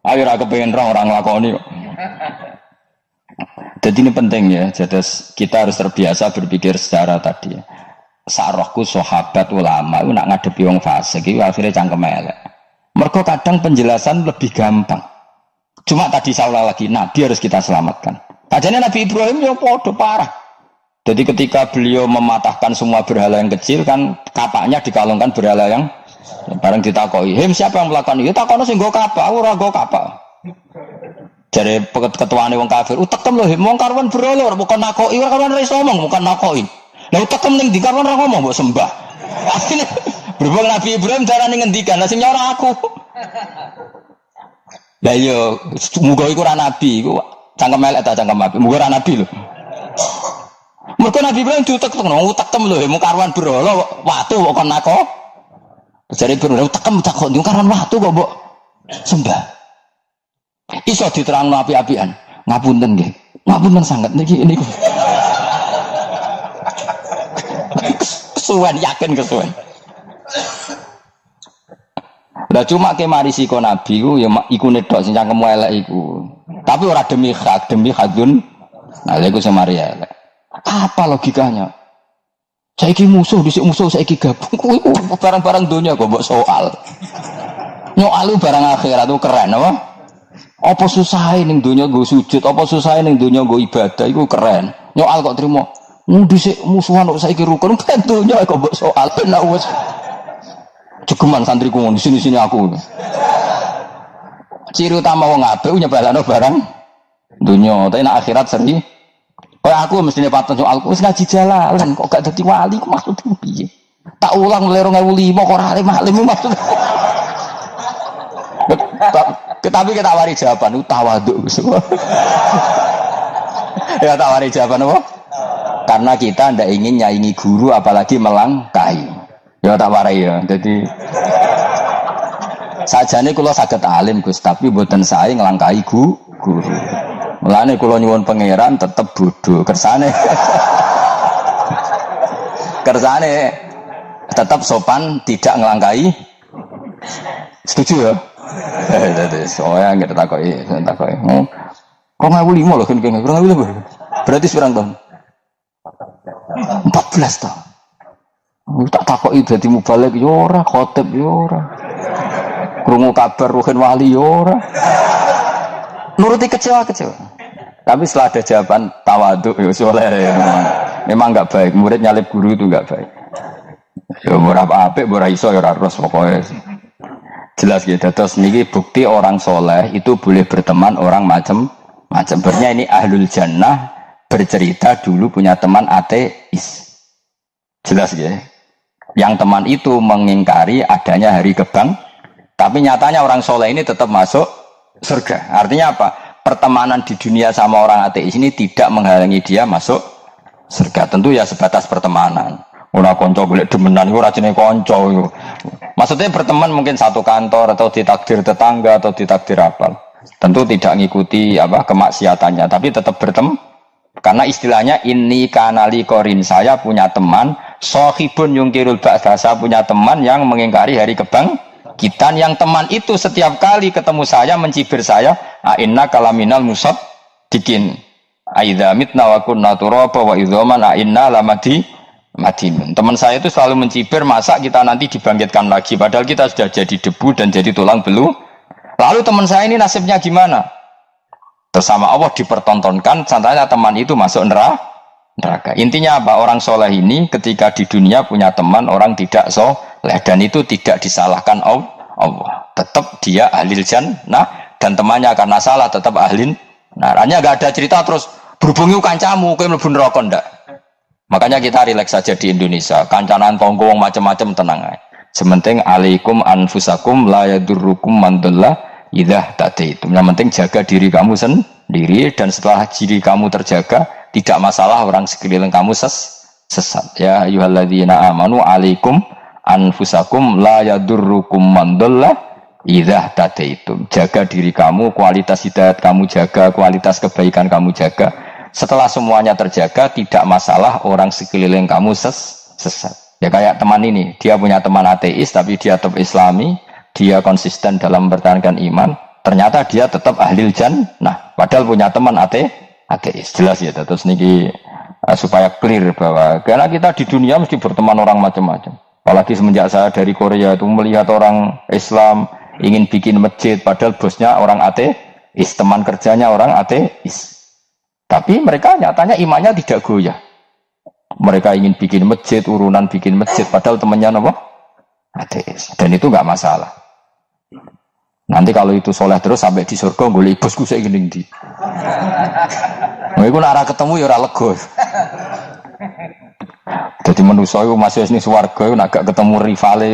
Ayo ora kepengin orang nglakoni kok. Jadi ini penting ya. Jadi kita harus terbiasa berpikir secara tadi ya. Sarohku sahabat ulama itu nak ngadepi wong fasik itu akhirnya cangkem elek. Mergo kadang penjelasan lebih gampang. Cuma tadi saya ulang lagi, Nabi harus kita selamatkan. Kajane Nabi Ibrahim ya podo parah. Jadi ketika beliau mematahkan semua berhala yang kecil kan kapaknya dikalungkan berhala yang bareng ditakoi. Him siapa yang melakukan itu? Takono sing nggo kapak, ora nggo kapak. Jare ketuane wong kafir, utekem lho him wong karwan berhala bukan nakoki, ora karwan iso ngomong bukan nakoki. Lah utekem ning ndi karwan ora ngomong mbok sembah. Akhirnya berhubung Nabi Ibrahim darane ngendikan, lah sing nyora aku. Lah yo muga iku ora nabi, iku cangkem elek ta cangkem apik. Muga ora nabi lho. Mergo Nabi Ibrahim utekem lho, mu karwan berhala watu kok kon nako. Jare berhala utekem tak kok karwan watu kok mbok sembah. Iso diterangno api-apian. Ngapunten nggih. Ngapunten sanget niki niku. Kesuwen yakin kesuwen. Lah cuma ke mari siko Nabi ku ya iku nedok sing cangkemmu elek iku. Tapi ora demi hak, demi hadun. Nah, lha iku semari elek. Apa logikanya? Saiki musuh dhisik musuh saiki gabung kuwi barang-barang donya kok mbok soal. Nyoal barang akhirat itu keren apa? Apa susahe ning donya nggo sujud, apa susahe ning donya nggo ibadah iku keren. Nyoal kok trimo. Dhisik musuhan kok saiki rukun ben donya kok mbok soal ben wis. Jegeman santriku ngono sini-sini aku. Ciri utama wong apik nyebalano barang donya, tapi nek akhirat seri. Kayak aku mestine paten soal wis ngaji jalalan kok gak dadi wali ku maksudku piye? Tak ulang 2005 kok ora alim-alim maksud. Tapi kita wari jawaban tawaduk. Ya tak wari jawaban apa? Karena kita ndak ingin nyaingi guru apalagi melangkahi. Ya tak warai ya. Jadi sajane kula saged alim Gus, tapi mboten sae nglangkahi guru. Mulane kula nyuwun pangeran tetep bodho kersane. Kersane tetap sopan, tidak ngelangkai. Setuju ya? Soalnya nggak takoki. Kok ngawuli lho kan kurang ngawuli lho. Berarti seberang tahun? 14 tahun. Tak takoki berarti mubalek yo ora, khotib yo ora. Krungu kabar ruhin wali yo ora. Nuruti kecewa. Tapi setelah ada jawaban tawadhu yo soleh ya. Memang enggak baik, murid nyalip guru itu enggak baik. Ya berapa apik ora iso ya ora terus pokoke. Jelas gitu. Terus niki bukti orang soleh itu boleh berteman orang macam-macam. Berarti ini ahlul jannah bercerita dulu punya teman ateis. Jelas gitu. Yang teman itu mengingkari adanya hari kebang, tapi nyatanya orang soleh ini tetap masuk surga. Artinya apa? Pertemanan di dunia sama orang ateis ini tidak menghalangi dia masuk surga. Tentu ya sebatas pertemanan. Ora konco golek demenan iku ora jenenge konco. Maksudnya berteman mungkin satu kantor atau ditakdir tetangga atau ditakdir apa. Tentu tidak ngikuti kemaksiatannya, tapi tetap berteman. Karena istilahnya ini kanali korin, saya punya teman sohibun yungkirul ba'sa, saya punya teman yang mengingkari hari kebangkitan, yang teman itu setiap kali ketemu saya mencibir saya, inna kalaminal musad dikin aidza mitna wa kunna turaba wa idzaman inna lamadi madinun. Teman saya itu selalu mencibir, masa kita nanti dibangkitkan lagi padahal kita sudah jadi debu dan jadi tulang belulang. Lalu teman saya ini nasibnya gimana? Bersama Allah dipertontonkan, contohnya teman itu masuk neraka. Intinya apa? Orang soleh ini ketika di dunia punya teman orang tidak soleh, dan itu tidak disalahkan Allah. Tetap dia ahlil jannah, dan temannya karena salah tetap ahlin. Nah, hanya nggak ada cerita terus berhubungi kancamu, kowe mlebu neraka ndak. Makanya kita rileks saja di Indonesia. Kancanan tonggo macam-macam tenang aja. Sementing alaikum anfusakum la yadurrukum man dhalla idza tadaitum. Yang penting jaga diri kamu sendiri, dan setelah diri kamu terjaga tidak masalah orang sekeliling kamu sesat. Ya ayyuhalladzina amanu alaikum anfusakum la yadurrukum man dhalla idza tadaitum. Jaga diri kamu, kualitas hidayat kamu jaga, kualitas kebaikan kamu jaga. Setelah semuanya terjaga tidak masalah orang sekeliling kamu sesat. Ya kayak teman ini, dia punya teman ateis tapi dia tetap Islami. Dia konsisten dalam mempertahankan iman, ternyata dia tetap ahlil jannah, padahal punya teman ateis. Jelas ya, terus niki supaya clear bahwa karena kita di dunia mesti berteman orang macam-macam. Apalagi semenjak saya dari Korea itu melihat orang Islam ingin bikin masjid, padahal bosnya orang ateis, teman kerjanya orang ateis. Tapi mereka nyatanya imannya tidak goyah. Mereka ingin bikin masjid, urunan bikin masjid, padahal temannya apa? Ateis. Dan itu nggak masalah. Nanti kalau itu soleh terus sampai di surga, boleh bosku saya gini di. Mau ikut arah ketemu ya ora lega. Jadi manusia itu masih ini swarga, agak ketemu rivale.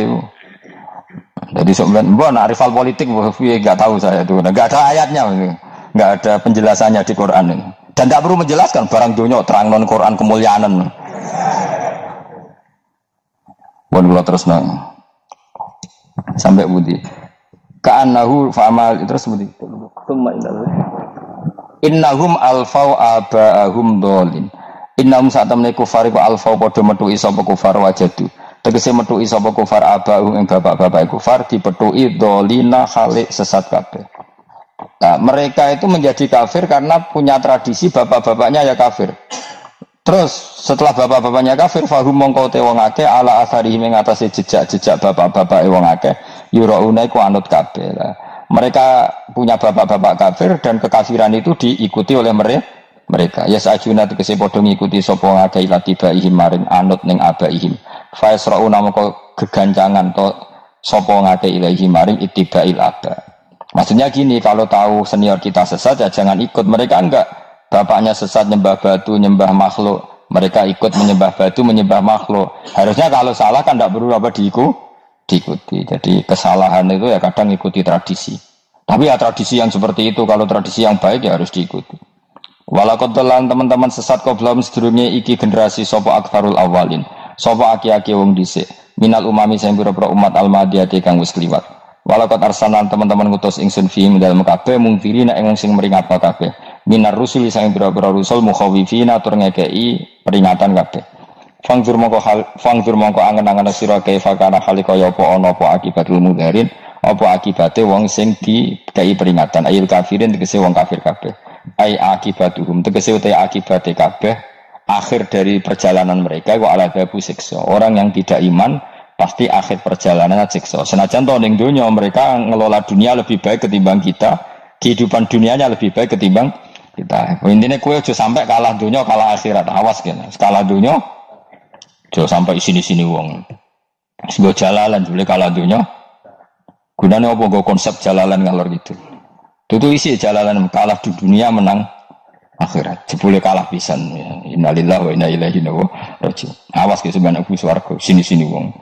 Jadi sebenarnya, nak rival politik, nggak tahu saya itu, nggak ada ayatnya, nggak ada penjelasannya di Quran ini. Dan tidak perlu menjelaskan barang dunia terang non Quran kemuliaan. Buat gula terus nang sampai budi. Ka'annahu fa'amal terus budi. Innahum alfau aba'ahum dolin. Innahum sa'atamne kufari wa alfau podo metu'i sapa kufar wajadu. Tegese metu'i sapa kufar aba'ahum yang bapak-bapak kufar dipetu'i dolina khalik sesat kabeh. Nah, mereka itu menjadi kafir karena punya tradisi bapak-bapaknya ya kafir. Terus setelah bapak-bapaknya kafir, fahum mongko te wong akeh ala asarihim ing atase jejak-jejak bapak-bapak wong akeh yurauna iku anut kabeh. Mereka punya bapak-bapak kafir dan kekafiran itu diikuti oleh mereka. Ya sajuna tegese padha ngikuti sapa wong akeh latibaihim maring anut ning abaihim. Fa yasrauna mongko gegancangan to sapa wong akeh ilahi maring ittibail aba. Maksudnya gini, kalau tahu senior kita sesat ya jangan ikut. Mereka enggak, bapaknya sesat nyembah batu, nyembah makhluk, mereka ikut menyembah batu, menyembah makhluk. Harusnya kalau salah kan enggak perlu diikuti. Jadi kesalahan itu ya kadang ikuti tradisi. Tapi ya tradisi yang seperti itu, kalau tradisi yang baik ya harus diikuti. Walakot telan teman-teman sesat qoblahum sedurunge iki generasi sapa aktsarul awalin. Sapa aki-aki wong dhisik. Minal umami sing pira-pira umat al-madiyati kang wis kliwat. Walakot arsalan teman-teman ngutus ingsun fi dalem kabeh mungkirina ing sing meringatno kabeh. Minar rusuli sing pira-pira rusul mukhawifina tur ngekeki peringatan kabeh. Fangdur mongko angen-angen sira kaifa kana halika ya apa ana apa akibatul mudharin apa akibate wong sing dikai peringatan ayil kafirin tegese wong kafir kabeh. Ai akibatuhum tegese utai akibate kabeh akhir dari perjalanan mereka wa ala dabu siksa. Orang yang tidak iman pasti akhir perjalanan siksa. Senajan to ning donya mereka ngelola dunia lebih baik ketimbang kita, kehidupan dunianya lebih baik ketimbang kita. Intine kowe aja sampai kalah donya kalah akhirat. Awas kene. Kalah donya aja sampai sini-sini wong. Sing jalalan boleh kalah donya. Gunane apa go konsep jalalan ngalor gitu. Tutu isi jalalan kalah di dunia menang akhirat. Jebule kalah pisan ya. Innalillahi wa inna ilaihi raji'un. Awas ke sampeyan aku swarga sini-sini wong.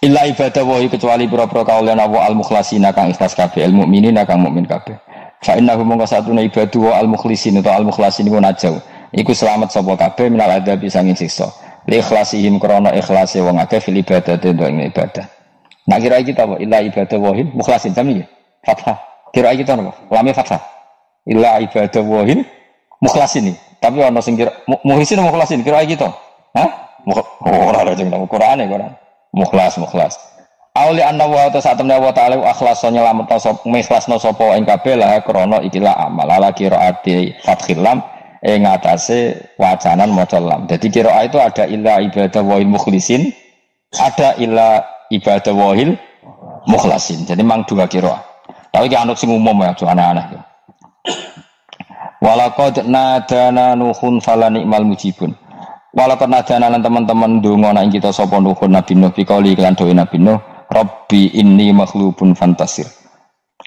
Illa ibadah wa kecuali pira-pira kaulan wa al-mukhlasina kang ikhlas kabeh al mukminina kang mukmin kabeh. Fa innahu mongko satuna ibadu wa al-mukhlisin atau al-mukhlasin iku najau. Iku selamat sapa kabeh minal adabi sanging siksa. Li ikhlasihim krana ikhlase wong akeh fil ibadah ing ibadah. Nak kira iki ta illa ibadah wa mukhlasin jami ya. Fathah. Kira kita apa? Lame fathah. Illa ibadah wahil mukhlasin ini. Tapi ana sing kira muhlisin mukhlasin kira kita. Hah? Ora ada jeng nang Qur'ane Quran. Mukhlas. Auli anna wa ta'ala wa ta'ala akhlasa nyelametno sapa ikhlasno sapa ing kabeh la krana ikilah amal. Ala qiraati fathil lam ing atase wacanan maca lam. Jadi qiraat itu ada illa ibadah wahil mukhlisin, ada illa ibadah wahil mukhlasin. Jadi mang dua qiraat. Tapi ki anut sing umum ya, aja aneh-aneh. Walaqad nadana nuhun fala ni'mal mujibun. Walaqad nadana lan teman-teman ndonga nek kita sapa nuhun Nabi Nuh bikali lan doa Nabi Nuh, Rabbi inni makhlubun fantasir.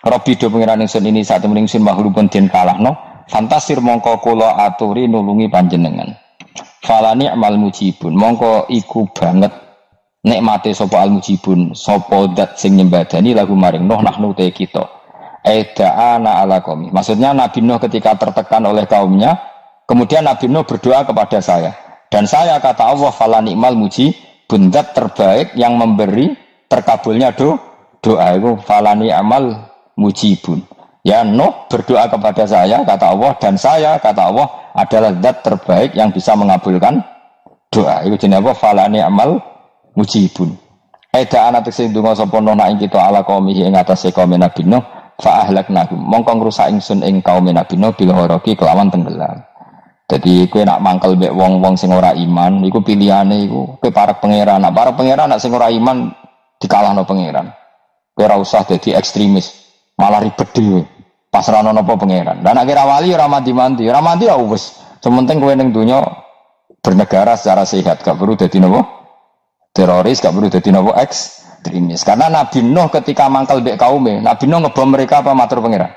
Rabbi do pengiran ingsun ini sak temen ingsun makhlubun den kalahno, fantasir mongko kula aturi nulungi panjenengan. Fala ni'mal mujibun, mongko iku banget nikmate sapa al mujibun, sapa zat sing nyembadani lagu maring Nuh nahnu te kita. Eda'ana ala qaumi. Maksudnya Nabi Nuh ketika tertekan oleh kaumnya, kemudian Nabi Nuh berdoa kepada saya. Dan saya kata Allah fala ni'mal mujibun, zat terbaik yang memberi terkabulnya doa itu fala ni'mal mujibun. Ya Nuh berdoa kepada saya kata Allah, dan saya kata Allah adalah zat terbaik yang bisa mengabulkan doa. Itu jenenge apa? Fala ni'mal mujibun. Eda'ana tekse ndonga sapa Nuh ing kita ala qaumi ing atase kaum Nabi Nuh. Fa ahlaknahum mongko ngrusak ingsun ing kaum Nabi Nuh bil gharaqi kelawan tenggelam. Jadi kowe nak mangkel mbek wong-wong sing ora iman iku pilihane iku kowe parek pangeran. Nak parek pangeran nak sing ora iman dikalahno pangeran. Kowe ora usah dadi ekstremis, malah ribet dhewe. Pasrahno napa pangeran. Lah nek kira wali ora mandi-mandi, ora mandi ya wis. Sementing kowe ning donya bernegara secara sehat, gak perlu dadi napa teroris, gak perlu dadi napa ekstremis. Karena Nabi Nuh ketika mangkel mbek kaume, Nabi Nuh ngebom mereka apa matur pangeran?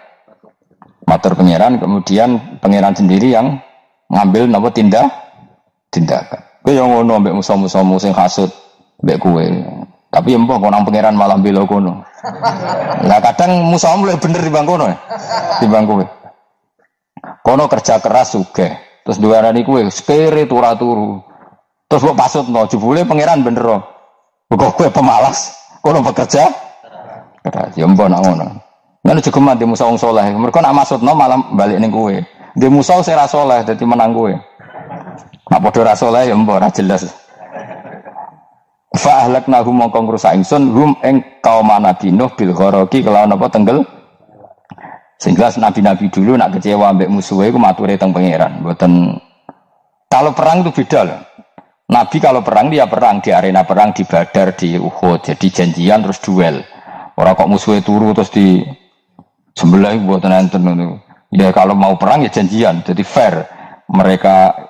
Matur pangeran, kemudian pangeran sendiri yang ngambil napa tindakan. Kowe yo ngono mbek musuh-musuhmu sing hasud mbek kowe. Tapi empah kok nang pangeran malah bela kono. Lah kadang musuhmu luwih bener timbang kono. Timbang kowe. Kono kerja keras sugih. Terus duwarani kowe sekere turu. Terus kok pasutno jebule pangeran bener. Kok kowe pemalas. Kono bekerja keras. Ya empah nak ngono. Nek juga mati musuh wong saleh. Mergo nak maksudno malah balik ning kowe. Di musuh sing ra saleh dadi menang kowe. Nek padha ra saleh ya empah ra jelas. Fa ahlaknahum mongko ngrusak ingsun hum ing kaum Nabi Nuh bil gharaqi kelawan apa tenggel. Sing jelas nabi-nabi dulu nak kecewa ambek musuhe iku mature teng pangeran. Mboten kalau perang itu beda loh. Nabi kalau perang dia perang di arena perang di Badar di Uhud. Jadi janjian terus duel. Ora kok musuhe turu terus di sebelah mboten enten ngono. Ya kalau mau perang ya janjian. Jadi fair. Mereka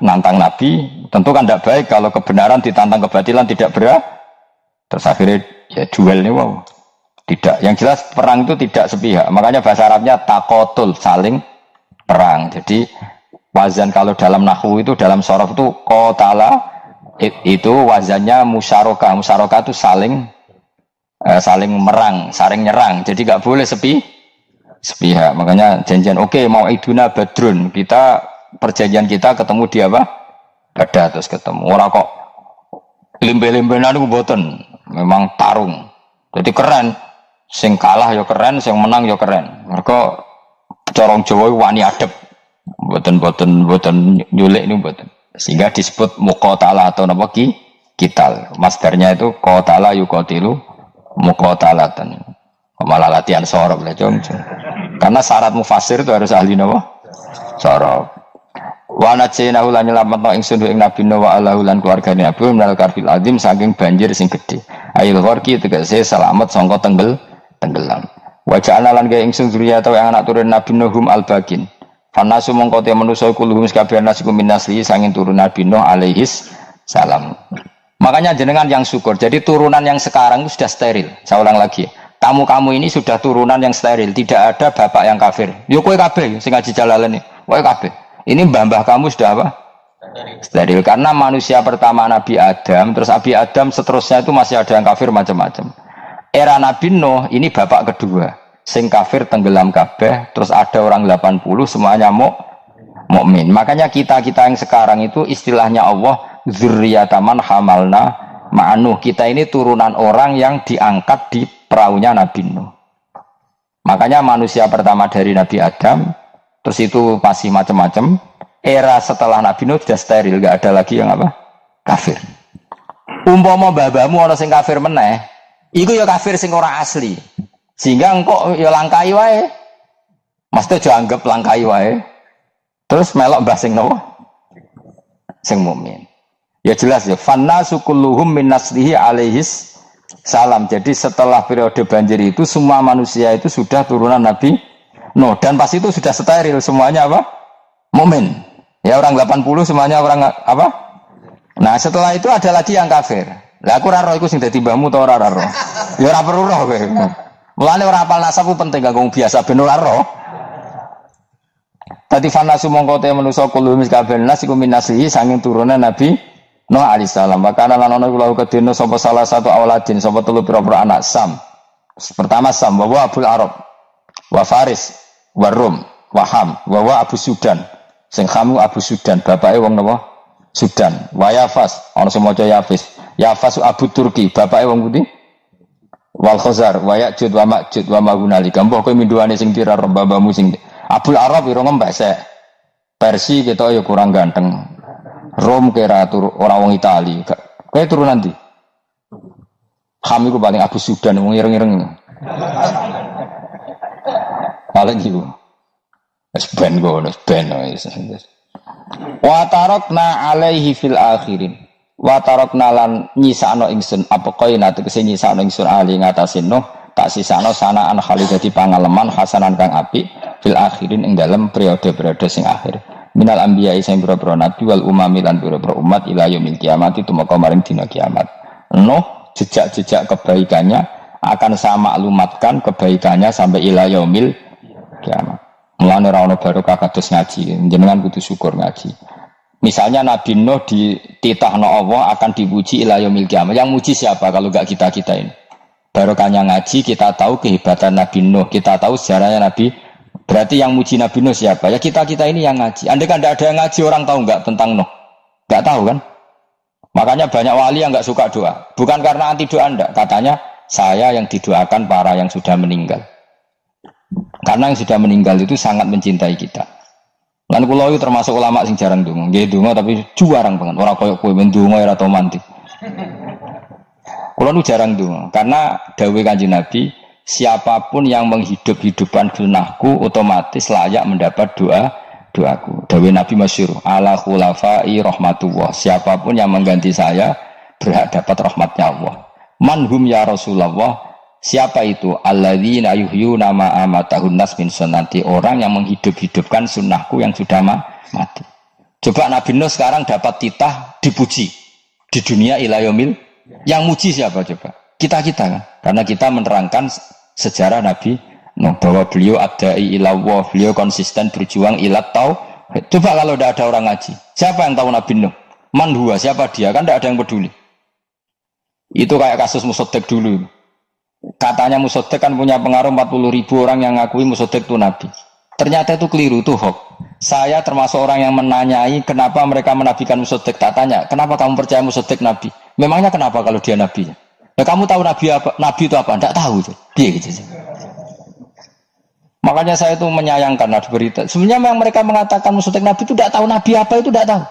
nantang Nabi, tentu kan tidak baik kalau kebenaran ditantang kebatilan tidak berat. Terus akhirnya ya duel nih wow. Tidak, yang jelas perang itu tidak sepihak. Makanya bahasa Arabnya takotul, saling perang. Jadi wazan kalau dalam nahwu itu dalam sorof itu qatala itu wazannya musyarakah. Musyarakah itu saling merang, saling nyerang. Jadi nggak boleh sepihak. Makanya janjian oke, mau iduna badrun, kita perjanjian kita ketemu di apa? Badar terus ketemu. Ora kok limbe-limbenan iku mboten, memang tarung. Jadi keren. Sing kalah ya keren, sing menang ya keren. Mergo corong Jawa wani adep. Mboten nyulik niku mboten. Sehingga disebut muqatalah atau napa kital. Masdarnya itu qatala yuqatilu muqatalatan. Malah latihan sorok lah jong. Karena syarat mufassir itu harus ahli napa? Sorok. Wa najaynahu lan nyelametno ingsun ing Nabi Nuh wa alahu lan keluargane Nabi minal karfil azim saking banjir sing gedhe. Ail gharqi tegese selamat sangka tenggelam. Wa ja'alna lan gawe ingsun zuriyata yang anak turun Nabi Nuhum al-bakin. Fanasu mongko te manusa kulluhum kabeh nasikum min nasli sanging turun Nabi Nuh alaihis salam. Makanya jenengan yang syukur. Jadi turunan yang sekarang itu sudah steril. Saya ulang lagi. Kamu ini sudah turunan yang steril, tidak ada bapak yang kafir. Yo kowe kabeh sing ngaji Jalalain iki. Kowe kabeh. Ini mbah-mbah kamu sudah apa? Steril. Karena manusia pertama Nabi Adam, terus Nabi Adam seterusnya itu masih ada yang kafir macam-macam. Era Nabi Nuh ini bapak kedua. Sing kafir tenggelam kabeh, terus ada orang 80 semuanya mukmin. Makanya kita yang sekarang itu istilahnya Allah dzurriyyataman hamalna ma'anuh. Kita ini turunan orang yang diangkat di perahunya Nabi Nuh. Makanya manusia pertama dari Nabi Adam, terus itu masih macam-macam. Era setelah Nabi Nuh sudah steril, nggak ada lagi yang apa? Kafir. Umpama babamu ana sing kafir meneh, iku ya kafir sing ora asli. Sehingga engkau ya langkai wae. Maksudnya aja anggap langkai wae. Terus melok mbah sing nopo? Sing mukmin. Ya jelas ya, fannasu kulluhum min naslihi alaihis salam. Jadi setelah periode banjir itu semua manusia itu sudah turunan Nabi Nuh dan pas itu sudah steril semuanya apa? Mukmin. Ya orang 80 semuanya orang apa? Nah, setelah itu ada lagi yang kafir. Lah aku ora roh iku sing dadi mbahmu ta ora roh. Ya ora perlu roh kowe. Mulane ora hafal nasab ku penting kanggo biasa ben ora roh. Tadi fanasu mongko te manusa kulo miskaben nas iku minasihi sanging turunan Nabi Nuh alaihissalam. Makana lan ana kula kedene sapa salah satu auladin sapa telu pira-pira anak Sam. Pertama Sam wa Abul Arab wa Faris wa Rum wa Ham wa Abu Sudan. Sing Hamu Abu Sudan bapake wong napa? Sudan. Wa Yafas ana semaca Yafis. Yafas Abu Turki bapake wong pundi? Wal Khazar wa Ya'jud wa Ma'jud wa Mahunali. Gambuh kowe minduane sing pira babamu sing Abul Arab ira ngembesek. Persi kita ya kurang ganteng. Rom kira orang wong Itali. Kowe turunan ndi? Ham iku paling Abu Sudan wong ireng-ireng. Paling iku. Wis ben ngono, ben wis. Wa tarakna alaihi fil akhirin. Wa tarakna lan nyisakno ingsun apa koina tegese nyisakno ingsun ali ngatasin Nuh tak sisakno sanaan khali dadi pangaleman hasanan kang apik fil akhirin ing dalem periode-periode sing akhir. Minal anbiya sing boro-boro nabi wal umami lan boro-boro umat ila yaumil kiamat itu maka maring dina kiamat. Nuh jejak-jejak kebaikannya akan saya maklumatkan kebaikannya sampai ila yaumil kiamat. Mulane ora ono barokah kados ngaji, jenengan kudu syukur ngaji. Misalnya Nabi Nuh dititahno Allah akan dipuji ila yaumil kiamat. Yang muji siapa kalau enggak kita-kita ini? Barokahnya ngaji kita tahu kehebatan Nabi Nuh, kita tahu sejarahnya Nabi. Berarti yang muji Nabi Nuh siapa? Ya kita-kita ini yang ngaji. Andai kan tidak ada yang ngaji orang tahu enggak tentang Nuh? Enggak tahu kan? Makanya banyak wali yang enggak suka doa. Bukan karena anti doa enggak, katanya saya yang didoakan para yang sudah meninggal. Karena yang sudah meninggal itu sangat mencintai kita. Lan kula itu termasuk ulama sing jarang ndonga. Nggih ndonga tapi juarang banget. Ora koyo kowe ndonga ora tau mandi. Kula nu jarang ndonga karena dawuh Kanjeng Nabi, siapapun yang menghidup-hidupkan sunnahku otomatis layak mendapat doaku. Dawuh Nabi masyhur, ala khulafai rahmatullah. Siapapun yang mengganti saya berhak dapat rahmatnya Allah. Manhum ya Rasulullah. Siapa itu? Alladzina yuhyuna ma amatahun nas min sunnati. Orang yang menghidup-hidupkan sunnahku yang sudah mati. Coba Nabi Nuh sekarang dapat titah dipuji di dunia ila yaumil. Yang muji siapa coba? Kita-kita kan? Karena kita menerangkan sejarah Nabi Nuh bahwa beliau adai ilallah, beliau konsisten berjuang ilat tauhid. Coba kalau tidak ada orang ngaji, siapa yang tahu Nabi Nuh? Man huwa, siapa dia? Kan tidak ada yang peduli. Itu kayak kasus Musaddiq dulu. Katanya Musoddek kan punya pengaruh 40.000 orang yang ngakui Musoddek itu Nabi. Ternyata itu keliru, itu hoax. Saya termasuk orang yang menanyai kenapa mereka menabikan Musoddek. Tak tanya, kenapa kamu percaya Musoddek Nabi? Memangnya kenapa kalau dia Nabi? Ya kamu tahu Nabi apa? Nabi itu apa? Tidak tahu. Dia gitu. Makanya saya itu menyayangkan ada berita. Sebenarnya yang mereka mengatakan Musoddek Nabi itu tidak tahu Nabi apa itu tidak tahu.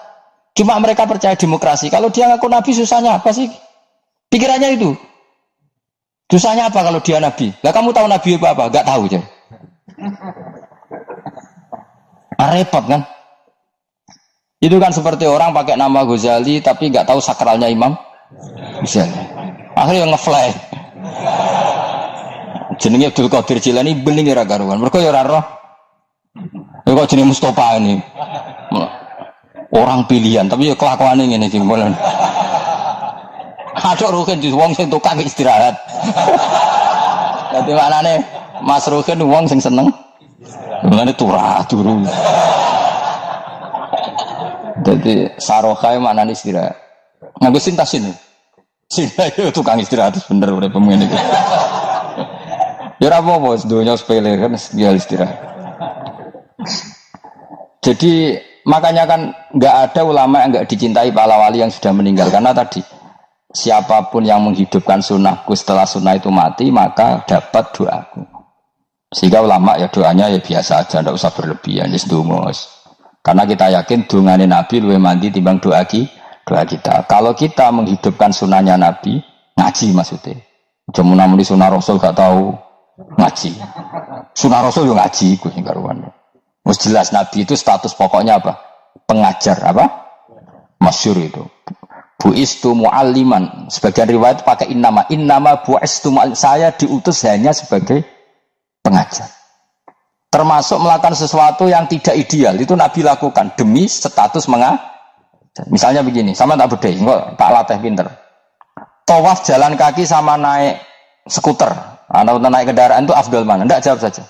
Cuma mereka percaya demokrasi. Kalau dia ngaku Nabi susahnya apa sih? Pikirannya itu. Susahnya apa kalau dia Nabi? Lah kamu tahu Nabi apa? Enggak tahu aja. Repot kan? Itu kan seperti orang pakai nama Ghazali tapi enggak tahu sakralnya Imam Ghazali. Akhirnya ngefly. Jenenge Abdul Qadir Jilani bening ora karuan. Mergo ya ora roh. Ya kok jenenge Mustofa ini. Orang pilihan tapi ya kelakuane ngene iki molen. Ada Ruhin di wong sing tukang istirahat. Dadi maknane Mas Ruhin wong sing seneng. Maknane turu. Dadi sarohae maknane istirahat. Nganggo sintasin. Sinta itu tukang istirahat bener urip pemain iki. Ya ora apa-apa, donya sepele kan dia istirahat. Jadi makanya kan nggak ada ulama yang nggak dicintai para wali yang sudah meninggal karena tadi siapapun yang menghidupkan sunnahku setelah sunnah itu mati maka dapat doaku. Sehingga ulama ya doanya ya biasa aja, tidak usah berlebihan, ya sedungos. Karena kita yakin dungane Nabi luwih mandi timbang doa kita. Kalau kita menghidupkan sunnahnya Nabi, ngaji maksudnya. Cuma namun di sunnah Rasul gak tahu ngaji. Sunnah Rasul yo ngaji iku sing karuan. Wis jelas Nabi itu status pokoknya apa? Pengajar apa? Masyhur itu. Bu'istu mu'alliman. Sebagian riwayat pakai innama bu'istu mu'alliman. Saya diutus hanya sebagai pengajar. Termasuk melakukan sesuatu yang tidak ideal itu Nabi lakukan demi status mengajar. Misalnya begini, sama tak bedai, kok tak latih pinter. Tawaf jalan kaki sama naik skuter atau naik kendaraan itu afdal mana? Enggak, jawab saja.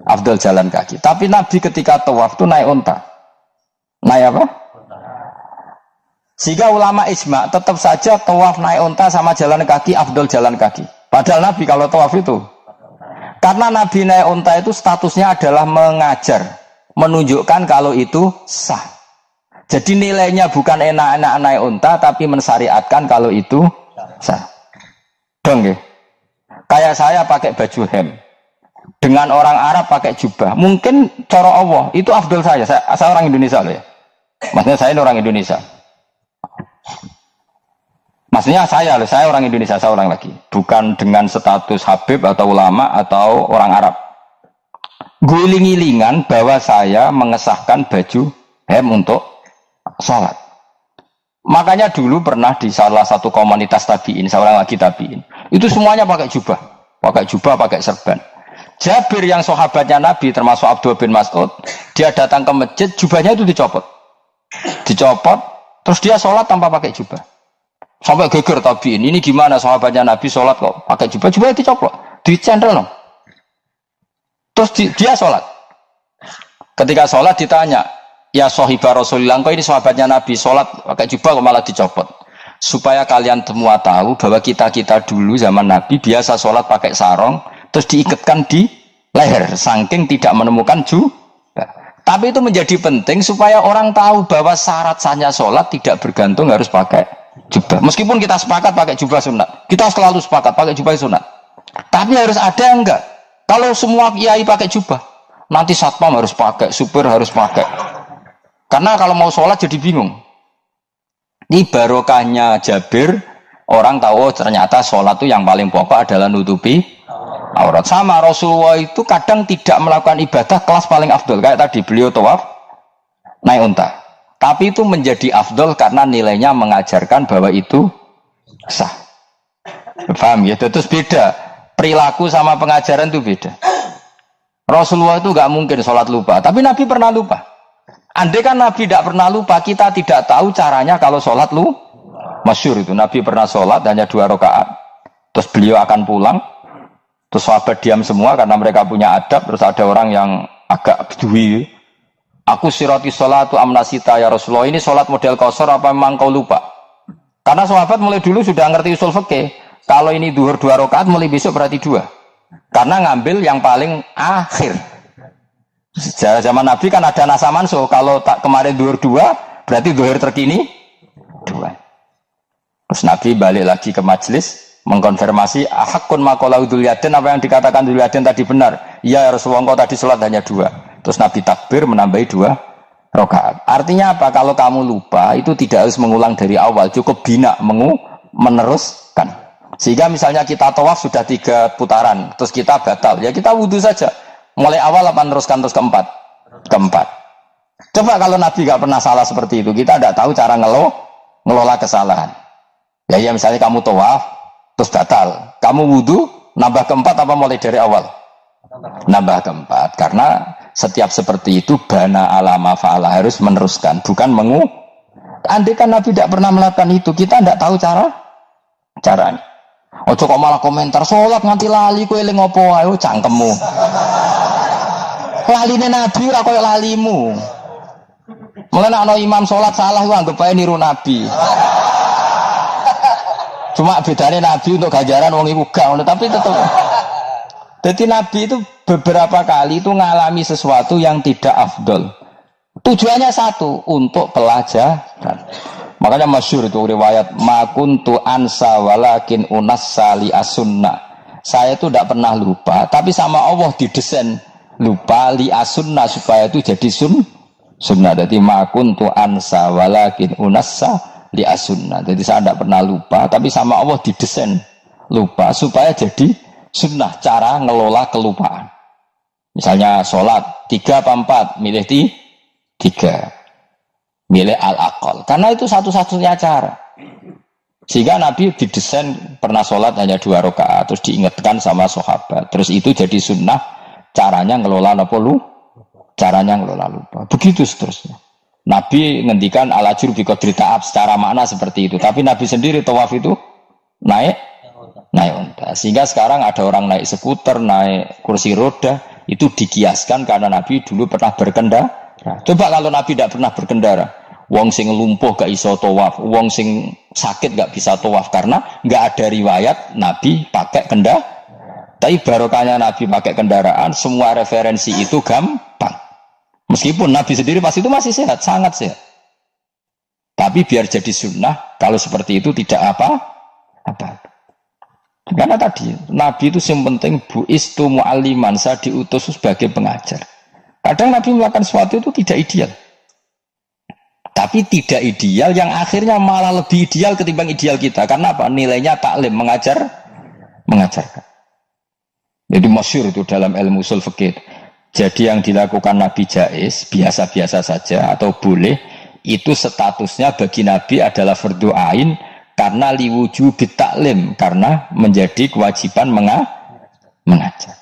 Afdal jalan kaki. Tapi Nabi ketika tawaf itu naik unta. Naik apa? Sehingga ulama ijma tetap saja tawaf naik unta sama jalan kaki afdal jalan kaki. Padahal Nabi kalau tawaf itu karena Nabi naik unta itu statusnya adalah mengajar, menunjukkan kalau itu sah. Jadi nilainya bukan enak-enak naik unta tapi mensyariatkan kalau itu sah. Dong ya. Kayak saya pakai baju hem. Dengan orang Arab pakai jubah. Mungkin cara Allah itu afdal saya. Saya orang Indonesia loh ya. Maksudnya saya ini orang Indonesia. Maksudnya saya orang Indonesia, saya orang lagi. Bukan dengan status Habib atau ulama atau orang Arab. Guling-gilingan bahwa saya mengesahkan baju hem untuk sholat. Makanya dulu pernah di salah satu komunitas tabiin, seorang lagi tabiin, itu semuanya pakai jubah, pakai serban. Jabir yang sahabatnya Nabi termasuk Abdullah bin Mas'ud, dia datang ke masjid, jubahnya itu dicopot, terus dia sholat tanpa pakai jubah. Sampai geger tabiin, ini gimana sahabatnya Nabi sholat kok pakai jubah, jubahnya dicopot, dicendel no. Terus dia sholat. Ketika sholat ditanya, ya sahibah Rasulullah, kok ini sahabatnya Nabi sholat pakai jubah kok malah dicopot. Supaya kalian semua tahu bahwa kita dulu zaman Nabi biasa sholat pakai sarong, terus diikatkan di leher, saking tidak menemukan jubah. Tapi itu menjadi penting supaya orang tahu bahwa syarat sahnya sholat tidak bergantung harus pakai jubah. Meskipun kita sepakat pakai jubah sunat, kita selalu sepakat pakai jubah sunat. Tapi harus ada enggak? Kalau semua kiai pakai jubah, nanti satpam harus pakai, supir harus pakai. Karena kalau mau sholat jadi bingung. Ini barokahnya Jabir, orang tahu ternyata sholat itu yang paling pokok adalah nutupi aurat. Sama Rasulullah itu kadang tidak melakukan ibadah kelas paling afdol. Kayak tadi beliau tawaf naik unta. Tapi itu menjadi afdol karena nilainya mengajarkan bahwa itu sah. Paham ya? Terus beda. Perilaku sama pengajaran itu beda. Rasulullah itu gak mungkin sholat lupa. Tapi Nabi pernah lupa. Andai kan Nabi tidak pernah lupa, kita tidak tahu caranya kalau sholat lu. Masyhur itu, Nabi pernah sholat hanya 2 rakaat. Terus beliau akan pulang. Terus sahabat diam semua karena mereka punya adab. Terus ada orang yang agak bedui. Aku sirati sholatu amnasita ya Rasulullah. Ini sholat model qasar apa memang kau lupa? Karena sahabat mulai dulu sudah ngerti usul fikih. Kalau ini duhur 2 rakaat, mulai besok berarti 2. Karena ngambil yang paling akhir. Zaman Nabi kan ada nasa mansuh. Kalau tak kemarin duhur 2, berarti duhur terkini 2. Terus Nabi balik lagi ke majelis, mengkonfirmasi ahakun makola Dzul Yadain, apa yang dikatakan Dzul Yadain tadi benar. Ya Rasulullah, engkau tadi sholat hanya 2. Terus Nabi takbir menambahi 2 rakaat. Artinya apa? Kalau kamu lupa, itu tidak harus mengulang dari awal, cukup bina meneruskan. Sehingga misalnya kita tawaf sudah 3 putaran, terus kita batal, ya kita wudhu saja. Mulai awal apa meneruskan terus keempat? Keempat. Coba kalau Nabi gak pernah salah seperti itu, kita tidak tahu cara ngelola kesalahan. Ya misalnya kamu tawaf, terus batal. Kamu wudhu, nambah keempat apa mulai dari awal? Nambah keempat. Karena setiap seperti itu, bana alama fa'ala, harus meneruskan, bukan Andai kan Nabi tidak pernah melakukan itu, kita tidak tahu caranya. Ojo kok malah komentar sholat nganti lali kowe eling opo ae cangkemmu. Laline Nabi ora koyo lalimu. Mulane ana imam sholat salah ku anggap ae niru Nabi. Cuma bedane Nabi untuk ganjaran wong iku gak ngono, tapi tetep. Jadi Nabi itu beberapa kali itu ngalami sesuatu yang tidak afdol. Tujuannya satu, untuk pelajaran. Makanya masyhur itu riwayat makuntu ansa walakin unassa li as-sunnah. Saya itu tidak pernah lupa, tapi sama Allah didesain lupa li as-sunnah supaya itu jadi sunnah. Jadi makuntu ansa walakin unassa li as-sunnah. Jadi saya tidak pernah lupa, tapi sama Allah didesain lupa supaya jadi sunnah, cara ngelola kelupaan. Misalnya sholat 3 apa 4, milih 3. Milih al-aqal, karena itu satu-satunya cara. Sehingga Nabi didesain pernah sholat hanya 2 rakaat, terus diingatkan sama sahabat. Terus itu jadi sunnah, caranya ngelola caranya ngelola lupa. Begitu seterusnya. Nabi ngendikan al-ajru bi qadri ta'ab, secara makna seperti itu. Tapi Nabi sendiri tawaf itu naik unta. Sehingga sekarang ada orang naik skuter, naik kursi roda, itu dikiaskan karena Nabi dulu pernah berkendara. Coba kalau Nabi tidak pernah berkendara, wong sing lumpuh gak iso tawaf, wong sing sakit gak bisa tawaf, karena gak ada riwayat Nabi pakai kendaraan. Tapi barokahnya Nabi pakai kendaraan, semua referensi itu gampang. Meskipun Nabi sendiri pas itu masih sehat, sangat sehat. Tapi biar jadi sunnah, kalau seperti itu tidak apa-apa. Karena tadi Nabi itu yang penting buistu mu'alliman, saya diutus sebagai pengajar. Kadang Nabi melakukan sesuatu itu tidak ideal. Tapi tidak ideal yang akhirnya malah lebih ideal ketimbang ideal kita. Karena apa? Nilainya taklim, mengajarkan. Jadi masyhur itu dalam ilmu ushul fikih. Jadi yang dilakukan Nabi jaiz, biasa-biasa saja atau boleh, itu statusnya bagi Nabi adalah fardhu ain karena liwujubit taklim, karena menjadi kewajiban mengajar.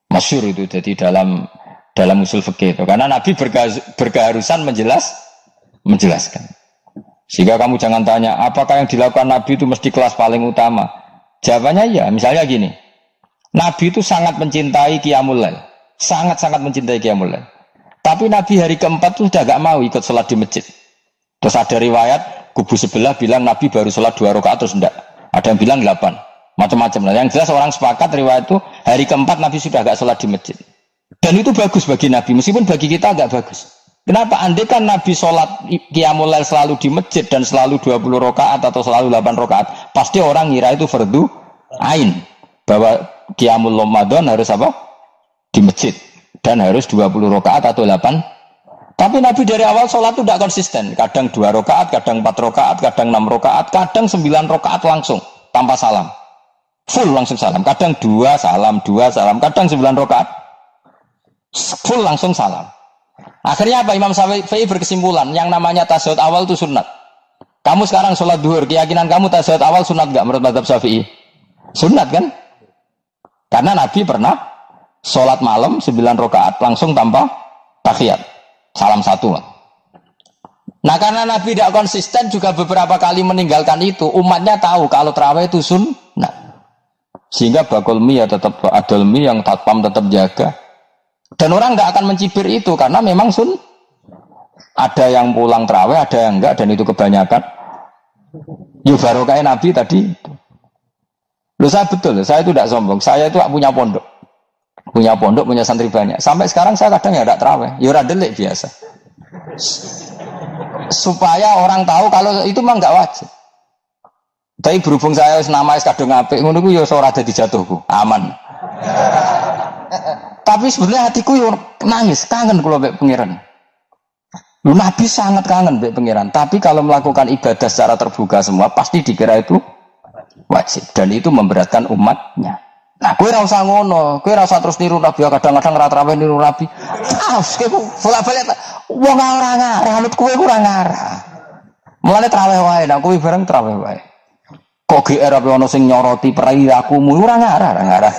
Masyhur itu jadi dalam usul fikih itu, karena Nabi berkeharusan menjelaskan. Sehingga kamu jangan tanya apakah yang dilakukan Nabi itu mesti kelas paling utama. Jawabannya ya, misalnya gini, Nabi itu sangat mencintai Qiyamul Lail, sangat-sangat mencintai Qiyamul Lail. Tapi Nabi hari keempat itu sudah gak mau ikut sholat di masjid. Terus ada riwayat kubu sebelah bilang Nabi baru sholat 2 rakaat, terus enggak. Ada yang bilang 8, macam-macam. Nah, yang jelas orang sepakat riwayat itu hari keempat Nabi sudah gak sholat di masjid. Dan itu bagus bagi Nabi, meskipun bagi kita agak bagus. Kenapa? Andai kan Nabi sholat Qiyamul Lail selalu di masjid dan selalu 20 rakaat atau selalu 8 rakaat, pasti orang ngira itu fardhu ain, bahwa Qiyamul Ramadan harus apa? Di masjid dan harus 20 rakaat atau 8. Tapi Nabi dari awal sholat itu tidak konsisten, kadang 2 rakaat, kadang 4 rakaat, kadang 6 rakaat, kadang 9 rakaat langsung tanpa salam, full langsung salam, kadang 2 salam, kadang 9 rakaat full langsung salam. Akhirnya apa? Imam Syafi'i berkesimpulan yang namanya tasyahud awal itu sunat. Kamu sekarang sholat duhur, keyakinan kamu tasyahud awal sunat gak menurut mazhab Syafi'i? Sunat kan? Karena Nabi pernah sholat malam 9 rakaat langsung tanpa tahiyat, salam 1. Nah karena Nabi tidak konsisten juga beberapa kali meninggalkan itu, umatnya tahu kalau tarawih itu sunat. Sehingga bakul mie ya tetap adol mie, yang tatpam tetap jaga. Dan orang nggak akan mencibir itu karena memang ada yang pulang tarawih, ada yang enggak, dan itu kebanyakan. Ya barokah Nabi tadi. Loh saya betul, saya itu tidak sombong. Saya itu punya pondok. Punya pondok, punya santri banyak. Sampai sekarang saya kadang ya tidak terawih. Ya ora delik biasa. Supaya orang tahu kalau itu mah enggak wajib. Tapi berhubung saya nama kadung apik, ngono ku ya ora dadi jatuhku. Aman. Tapi sebenarnya hatiku yo nangis, kangen kula mbek pangeran. Lu Nabi sangat kangen mbek pangeran, tapi kalau melakukan ibadah secara terbuka semua pasti dikira itu wajib dan itu memberatkan umatnya. Nah, kowe ora usah ngono, kowe ora usah terus niru Nabi, kadang-kadang ra traweh niru Nabi. Terus kowe bolak-balik wong ora ngarah, anut kowe ora ngarah. Mulane traweh wae, nek kowe bareng traweh wae. Kok GR apa ono sing nyoroti perilakumu ora ngarah.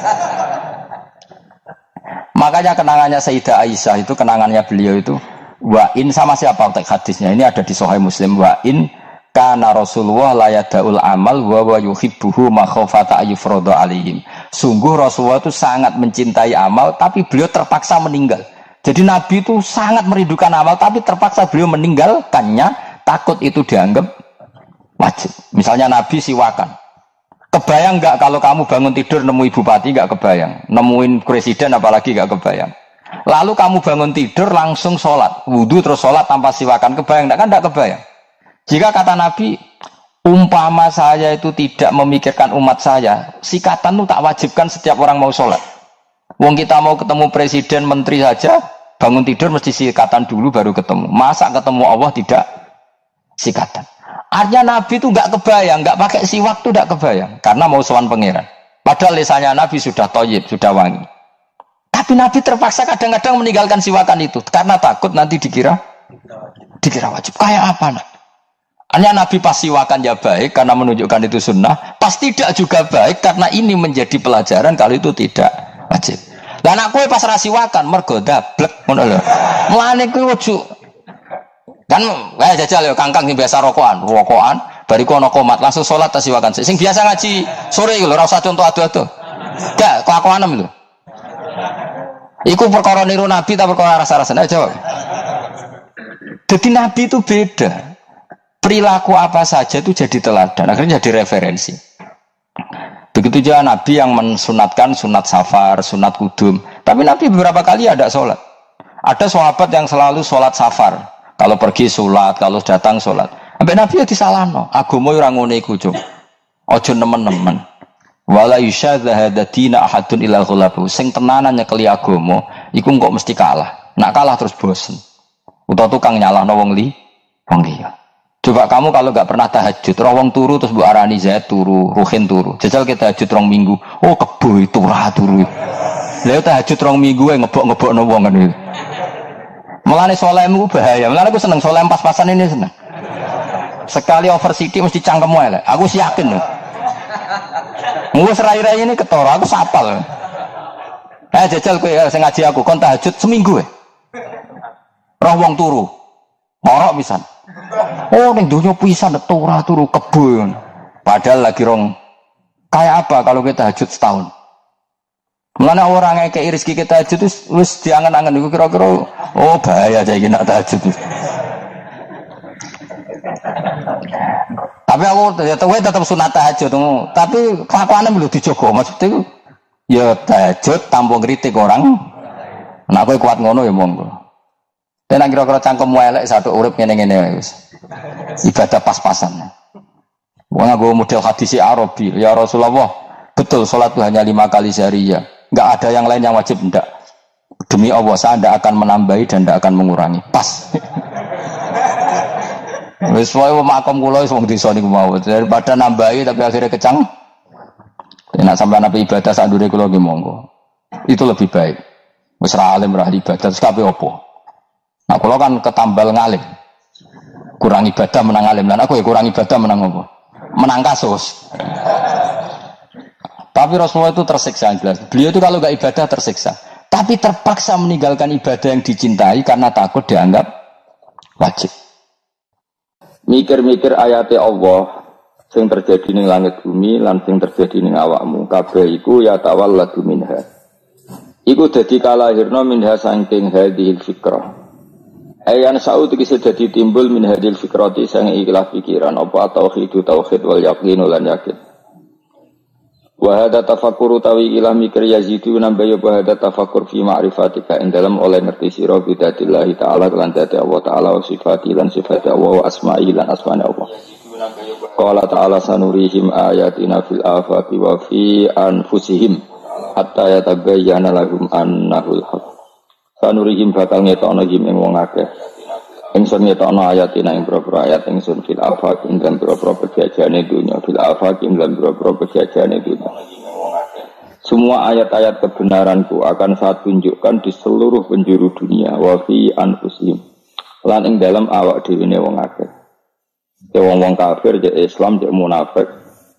Makanya kenangannya Sayyidah Aisyah itu kenangannya beliau itu wa'in sama siapa teks hadisnya ini ada di Sahih Muslim wa'in kana Rasulullah la yadaul amal wa yuhibbuhu makhafata ayyufrada alaihim. Sungguh Rasulullah itu sangat mencintai amal tapi beliau terpaksa meninggal. Jadi Nabi itu sangat merindukan amal tapi terpaksa beliau meninggalkannya takut itu dianggap wajib. Misalnya Nabi siwakan. Kebayang nggak kalau kamu bangun tidur nemu bupati nggak kebayang, nemuin presiden apalagi nggak kebayang. Lalu kamu bangun tidur langsung sholat, wudhu terus sholat tanpa siwakan, kebayang nggak kan nggak kebayang. Jika kata Nabi, umpama saya itu tidak memikirkan umat saya, sikatan itu tak wajibkan setiap orang mau sholat. Wong kita mau ketemu presiden, menteri saja, bangun tidur mesti sikatan dulu baru ketemu. Masa ketemu Allah tidak sikatan? Artinya Nabi itu nggak kebayang, nggak pakai siwak itu nggak kebayang, karena mau sowan pangeran. Padahal lisannya Nabi sudah thayyib, sudah wangi. Tapi Nabi terpaksa kadang-kadang meninggalkan siwakan itu, karena takut nanti dikira wajib. Kayak apa? Artinya Nabi pas siwakan ya baik, karena menunjukkan itu sunnah. Pas tidak juga baik, karena ini menjadi pelajaran kalau itu tidak wajib. Lah anak kowe pas ra siwakan mergo dablek ngono lho. Mulane kowe ojo kan jajal ya kangkang sing biasa rokokan bariku ana komat langsung salat tas siwakan sing biasa ngaji sore iku lho ora usah contoh adu-adu gak kelakuanem lho iku perkara niru Nabi ta perkara rasa-rasane jawab. Jadi Nabi itu beda, perilaku apa saja itu jadi teladan, akhirnya jadi referensi. Begitu juga Nabi yang mensunatkan sunat safar, sunat kudum, tapi Nabi beberapa kali ada sholat. Ada sahabat yang selalu sholat safar. Kalau pergi sholat, kalau datang sholat. Sampai Nabi ya disalahno. Agama ora ngono iku, Cung. Aja nemen-nemen. Wala yusyadza hadadina ahadun ila ghalabu. Sing tenanan nyekeli agama, iku kok mesti kalah. Nak kalah terus bosen. Utawa tukang nyalahno wong liya. Coba kamu kalau enggak pernah tahajud, wong turu terus mbok arani Zaid turu, Ruhin turu. Jajal kita tahajud 2 minggu. Oh kebo itu ora turu. Lha tahajud 2 minggu wae ngebok-ngebokno wong kan iki. Mulane solehmu bahaya. Mulane aku seneng soleh pas-pasan ini seneng. Sekali over city mesti cangkemmu elek. Aku sih yakin lho. Nggo serai-rai ini ketara aku sapal. Jajal kowe sing ngaji aku kon tahajud seminggu wae. Roh wong turu. Morok pisan. Oh ning donya pisan ora turu kebo. Padahal lagi rong. Kayak apa kalau kita tahajud setahun? Mulane orang yang kayak rezeki kita tahajud wis diangen-angen iku kira-kira oh bahaya aja iki nak tahajud. Tapi aku tetap sunat tahajud, tapi kelakuane lho dijogo maksudnya itu ya tahajud tanpa ngritik orang. Nek kowe kuat ngono ya monggo. Nek kira-kira cangkemmu elek satu urip ngene-ngene wis. Ibadah pas-pasan. Wong nggo model hadis Arabi, ya Rasulullah, betul salat itu hanya 5 kali sehari ya. Enggak ada yang lain yang wajib, enggak. Demi Allah saya tidak akan menambahi dan tidak akan mengurangi. Pas. Wis wae makom kula wis wong desa niku mau. Daripada nambahi tapi akhirnya kecang. Nek sampean ape ibadah sak ndure kula nggih monggo. Itu lebih baik. Wis ra alim ra ibadah terus kabeh apa? Nah kula kan ketambal ngalim. Kurang ibadah menang alim. Lan aku ya kurang ibadah menang apa? Menang kasus. Tapi Rasulullah itu tersiksa jelas. Beliau itu kalau nggak ibadah tersiksa. Tapi terpaksa meninggalkan ibadah yang dicintai karena takut dianggap wajib. Mikir-mikir ayat Allah yang terjadi di langit bumi lan sing terjadi di awakmu kabeh iku ya tawalladu minha. Iku dadi kalahirna minha saking hadhil fikrah. Ayan saud iki dadi timbul min hadhil fikrati sang ikhlas pikiran apa tauhid wal yaqin lan yakin. Wa hadza tafakkur tawi ilah mikir yazidu nambah ya hadza tafakkur fi ma'rifatika ing dalam oleh ngerti sira bidatillah taala lan dadi Allah taala wa sifati lan sifati Allah wa asma'i lan asma'i Allah. Qala ta'ala sanurihim ayatina fil afaqi wa fi anfusihim hatta yatabayyana lahum annahul haq. Sanurihim bakal ngetokno him ing wong akeh. Ingsun ngetokno ayatina ing propro ayat ingsun fil afaq ing dalam propro pejajane dunya fil afaq ing dalam propro pejajane dunya. Semua ayat-ayat kebenaranku akan saya tunjukkan di seluruh penjuru dunia wa fi anfusihim lan ing dalam awak dhewe ne wong akeh. Ya wong-wong kafir, ya Islam, ya munafik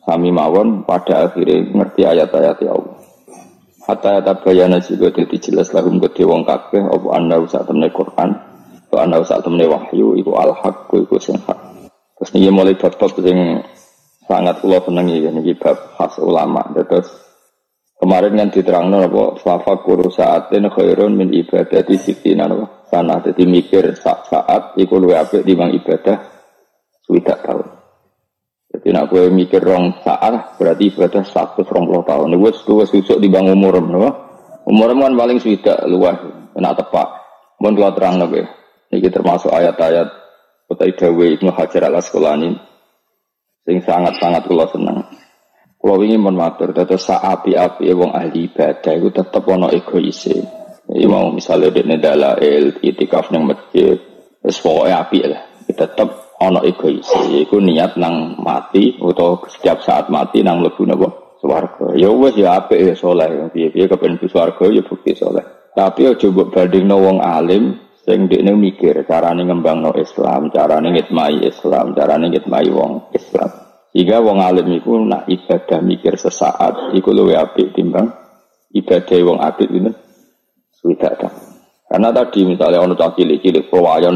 sami mawon pada akhirnya ngerti ayat-ayat ya Allah. Hatta tabayyana juga dadi jelas lahum kedhe wong kabeh apa ana sak temne Quran, apa ana sak temne wahyu iku al-haq iku sing hak. Terus niki mulai bab-bab sing sangat kula senengi niki bab khas ulama. Terus kemarin kan diterangno apa fafakur saatin khairun min ibadati sittina sana dadi mikir saat iku luwih apik timbang ibadah sudah tahun. Jadi nak gue mikir rong saat berarti ibadah 120 tahun. Ini gue susuk di bang umurum, no? Umurum kan paling sudah luas, kena tepak. Mohon kalau terang nabe. Ini termasuk ayat-ayat Utai Dawe Ibnu Hajar al Asqalani, sing sangat-sangat kulo senang. Kulo ingin menmatur, terus api-api wong ahli ibadah itu tetap ono egoise. Ini mau misalnya dene dalail itikaf nang masjid, wis pokoke api lah. Tetap ono egois, iku niat nang mati atau setiap saat mati nang mlebu napa swarga. Ya wis ya apik ya saleh, piye-piye kepen mlebu swarga ya bukti saleh. Tapi aja mbok bandingno wong alim sing dekne mikir carane ngembangno Islam, carane ngitmai Islam, carane ngitmai wong Islam. Jika wong alim iku nak ibadah mikir sesaat iku luwih apik timbang ibadah wong apik itu sudah. Karena tadi misalnya ono cah cilik-cilik pewayan